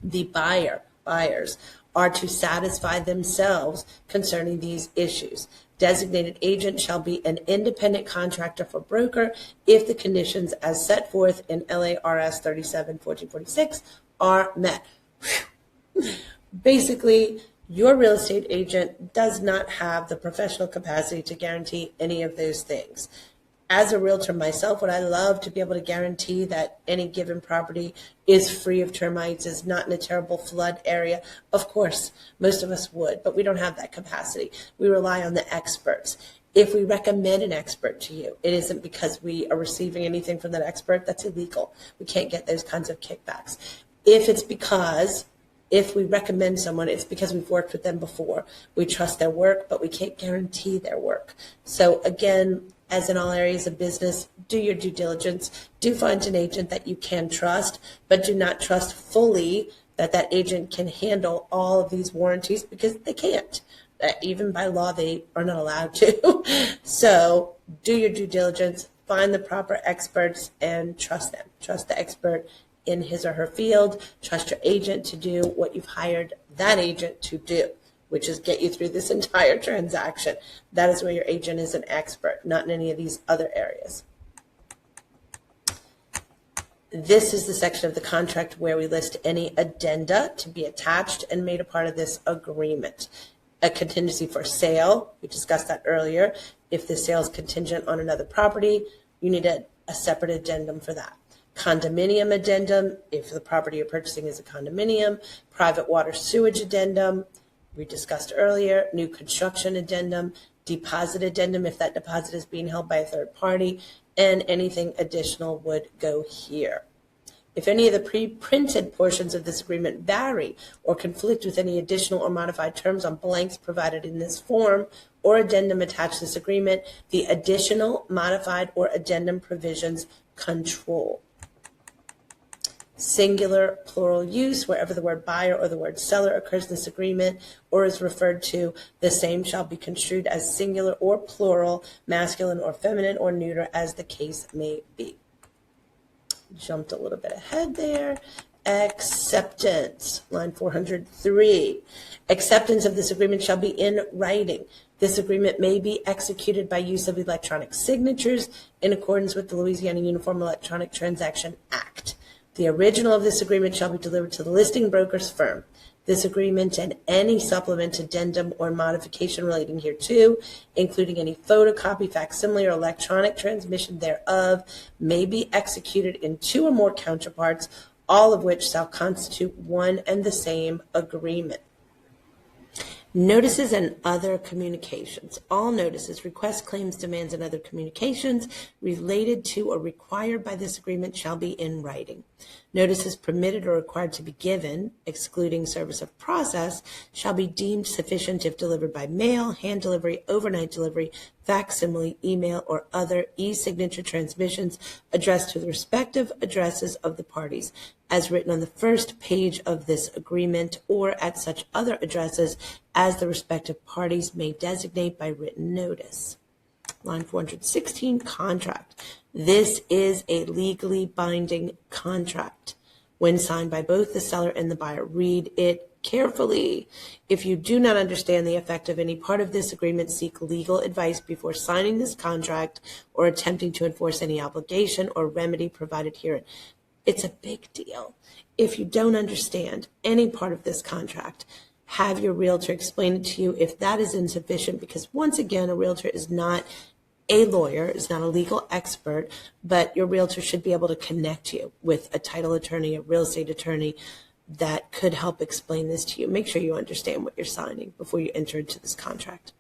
The buyers are to satisfy themselves concerning these issues. Designated agent shall be an independent contractor for broker if the conditions as set forth in LARS 37-1446 are met. Basically, your real estate agent does not have the professional capacity to guarantee any of those things. As a realtor myself, would I love to be able to guarantee that any given property is free of termites, is not in a terrible flood area? Of course, most of us would, but we don't have that capacity. We rely on the experts. If we recommend an expert to you, it isn't because we are receiving anything from that expert. That's illegal. We can't get those kinds of kickbacks. If we recommend someone, it's because we've worked with them before. We trust their work, but we can't guarantee their work. So again, as in all areas of business, do your due diligence. Do find an agent that you can trust, but do not trust fully that that agent can handle all of these warranties, because they can't. Even by law, they are not allowed to. So do your due diligence, find the proper experts, and trust them. Trust the expert in his or her field. Trust your agent to do what you've hired that agent to do, which is get you through this entire transaction. That is where your agent is an expert, not in any of these other areas. This is the section of the contract where we list any addenda to be attached and made a part of this agreement. A contingency for sale, we discussed that earlier. If the sale is contingent on another property, you need a separate addendum for that. Condominium addendum, if the property you're purchasing is a condominium. Private water sewage addendum, we discussed earlier. New construction addendum. Deposit addendum, if that deposit is being held by a third party. And anything additional would go here. If any of the pre-printed portions of this agreement vary or conflict with any additional or modified terms on blanks provided in this form or addendum attached to this agreement, the additional, modified, or addendum provisions control. Singular, plural use, wherever the word buyer or the word seller occurs in this agreement or is referred to, the same shall be construed as singular or plural, masculine or feminine or neuter, as the case may be. Jumped a little bit ahead there. Acceptance, line 403. Acceptance of this agreement shall be in writing. This agreement may be executed by use of electronic signatures in accordance with the Louisiana Uniform Electronic Transaction Act. The original of this agreement shall be delivered to the listing broker's firm. This agreement and any supplement, addendum, or modification relating hereto, including any photocopy, facsimile, or electronic transmission thereof, may be executed in two or more counterparts, all of which shall constitute one and the same agreement. Notices and other communications. All notices, requests, claims, demands, and other communications related to or required by this agreement shall be in writing. Notices permitted or required to be given, excluding service of process, shall be deemed sufficient if delivered by mail, hand delivery, overnight delivery, facsimile, email, or other e-signature transmissions addressed to the respective addresses of the parties, as written on the first page of this agreement, or at such other addresses as the respective parties may designate by written notice. Line 416, contract. This is a legally binding contract. When signed by both the seller and the buyer, read it carefully. If you do not understand the effect of any part of this agreement, seek legal advice before signing this contract or attempting to enforce any obligation or remedy provided herein. It's a big deal. If you don't understand any part of this contract, have your realtor explain it to you if that is insufficient, because once again, a realtor is not a lawyer, is not a legal expert, but your realtor should be able to connect you with a title attorney, a real estate attorney that could help explain this to you. Make sure you understand what you're signing before you enter into this contract.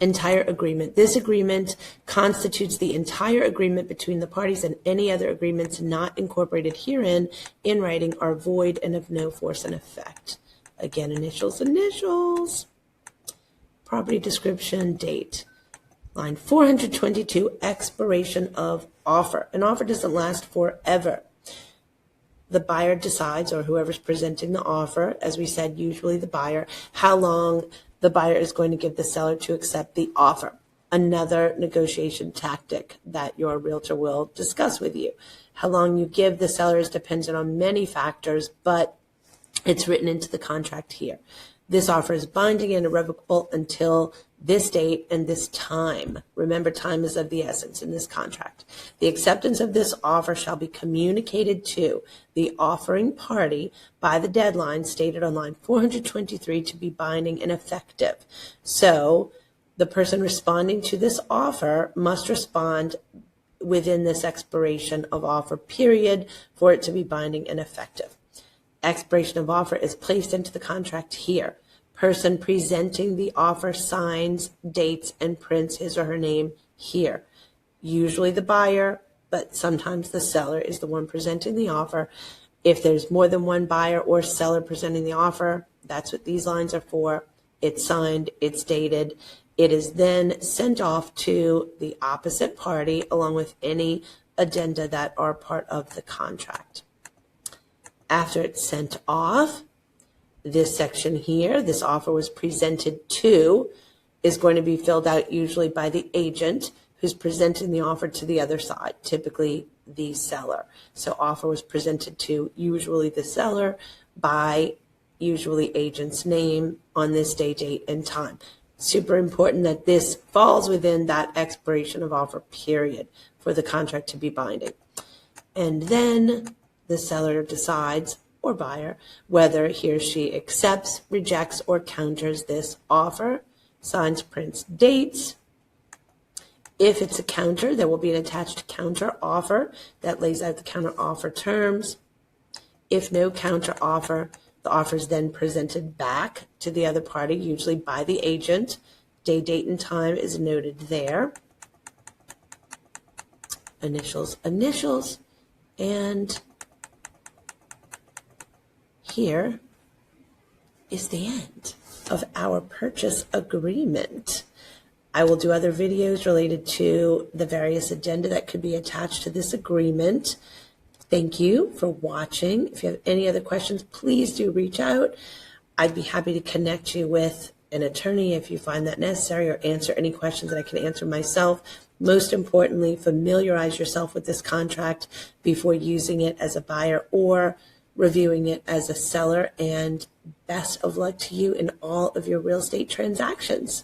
Entire agreement. This agreement constitutes the entire agreement between the parties, and any other agreements not incorporated herein in writing are void and of no force and effect. Again, initials. Property description, date. Line 422, expiration of offer. An offer doesn't last forever. The buyer decides, or whoever's presenting the offer, as we said, usually the buyer, how long the buyer is going to give the seller to accept the offer. Another negotiation tactic that your realtor will discuss with you. How long you give the seller is dependent on many factors, but it's written into the contract here. This offer is binding and irrevocable until this date and this time. Remember, time is of the essence in this contract. The acceptance of this offer shall be communicated to the offering party by the deadline stated on line 423 to be binding and effective. So the person responding to this offer must respond within this expiration of offer period for it to be binding and effective. Expiration of offer is placed into the contract here. Person presenting the offer signs, dates, and prints his or her name here. Usually the buyer, but sometimes the seller is the one presenting the offer. If there's more than one buyer or seller presenting the offer, that's what these lines are for. It's signed, it's dated. It is then sent off to the opposite party along with any addenda that are part of the contract. After it's sent off, this section here, this offer was presented to, is going to be filled out usually by the agent who's presenting the offer to the other side, typically the seller. So offer was presented to usually the seller by usually agent's name on this day, date, and time. Super important that this falls within that expiration of offer period for the contract to be binding. And then the seller decides, or buyer, whether he or she accepts, rejects, or counters this offer, signs, prints, dates. If it's a counter, there will be an attached counter offer that lays out the counter offer terms. If no counter offer, the offer is then presented back to the other party, usually by the agent. Day, date, and time is noted there. Initials, initials, and here is the end of our purchase agreement. I will do other videos related to the various addenda that could be attached to this agreement. Thank you for watching. If you have any other questions, please do reach out. I'd be happy to connect you with an attorney if you find that necessary, or answer any questions that I can answer myself. Most importantly, familiarize yourself with this contract before using it as a buyer or reviewing it as a seller, and best of luck to you in all of your real estate transactions.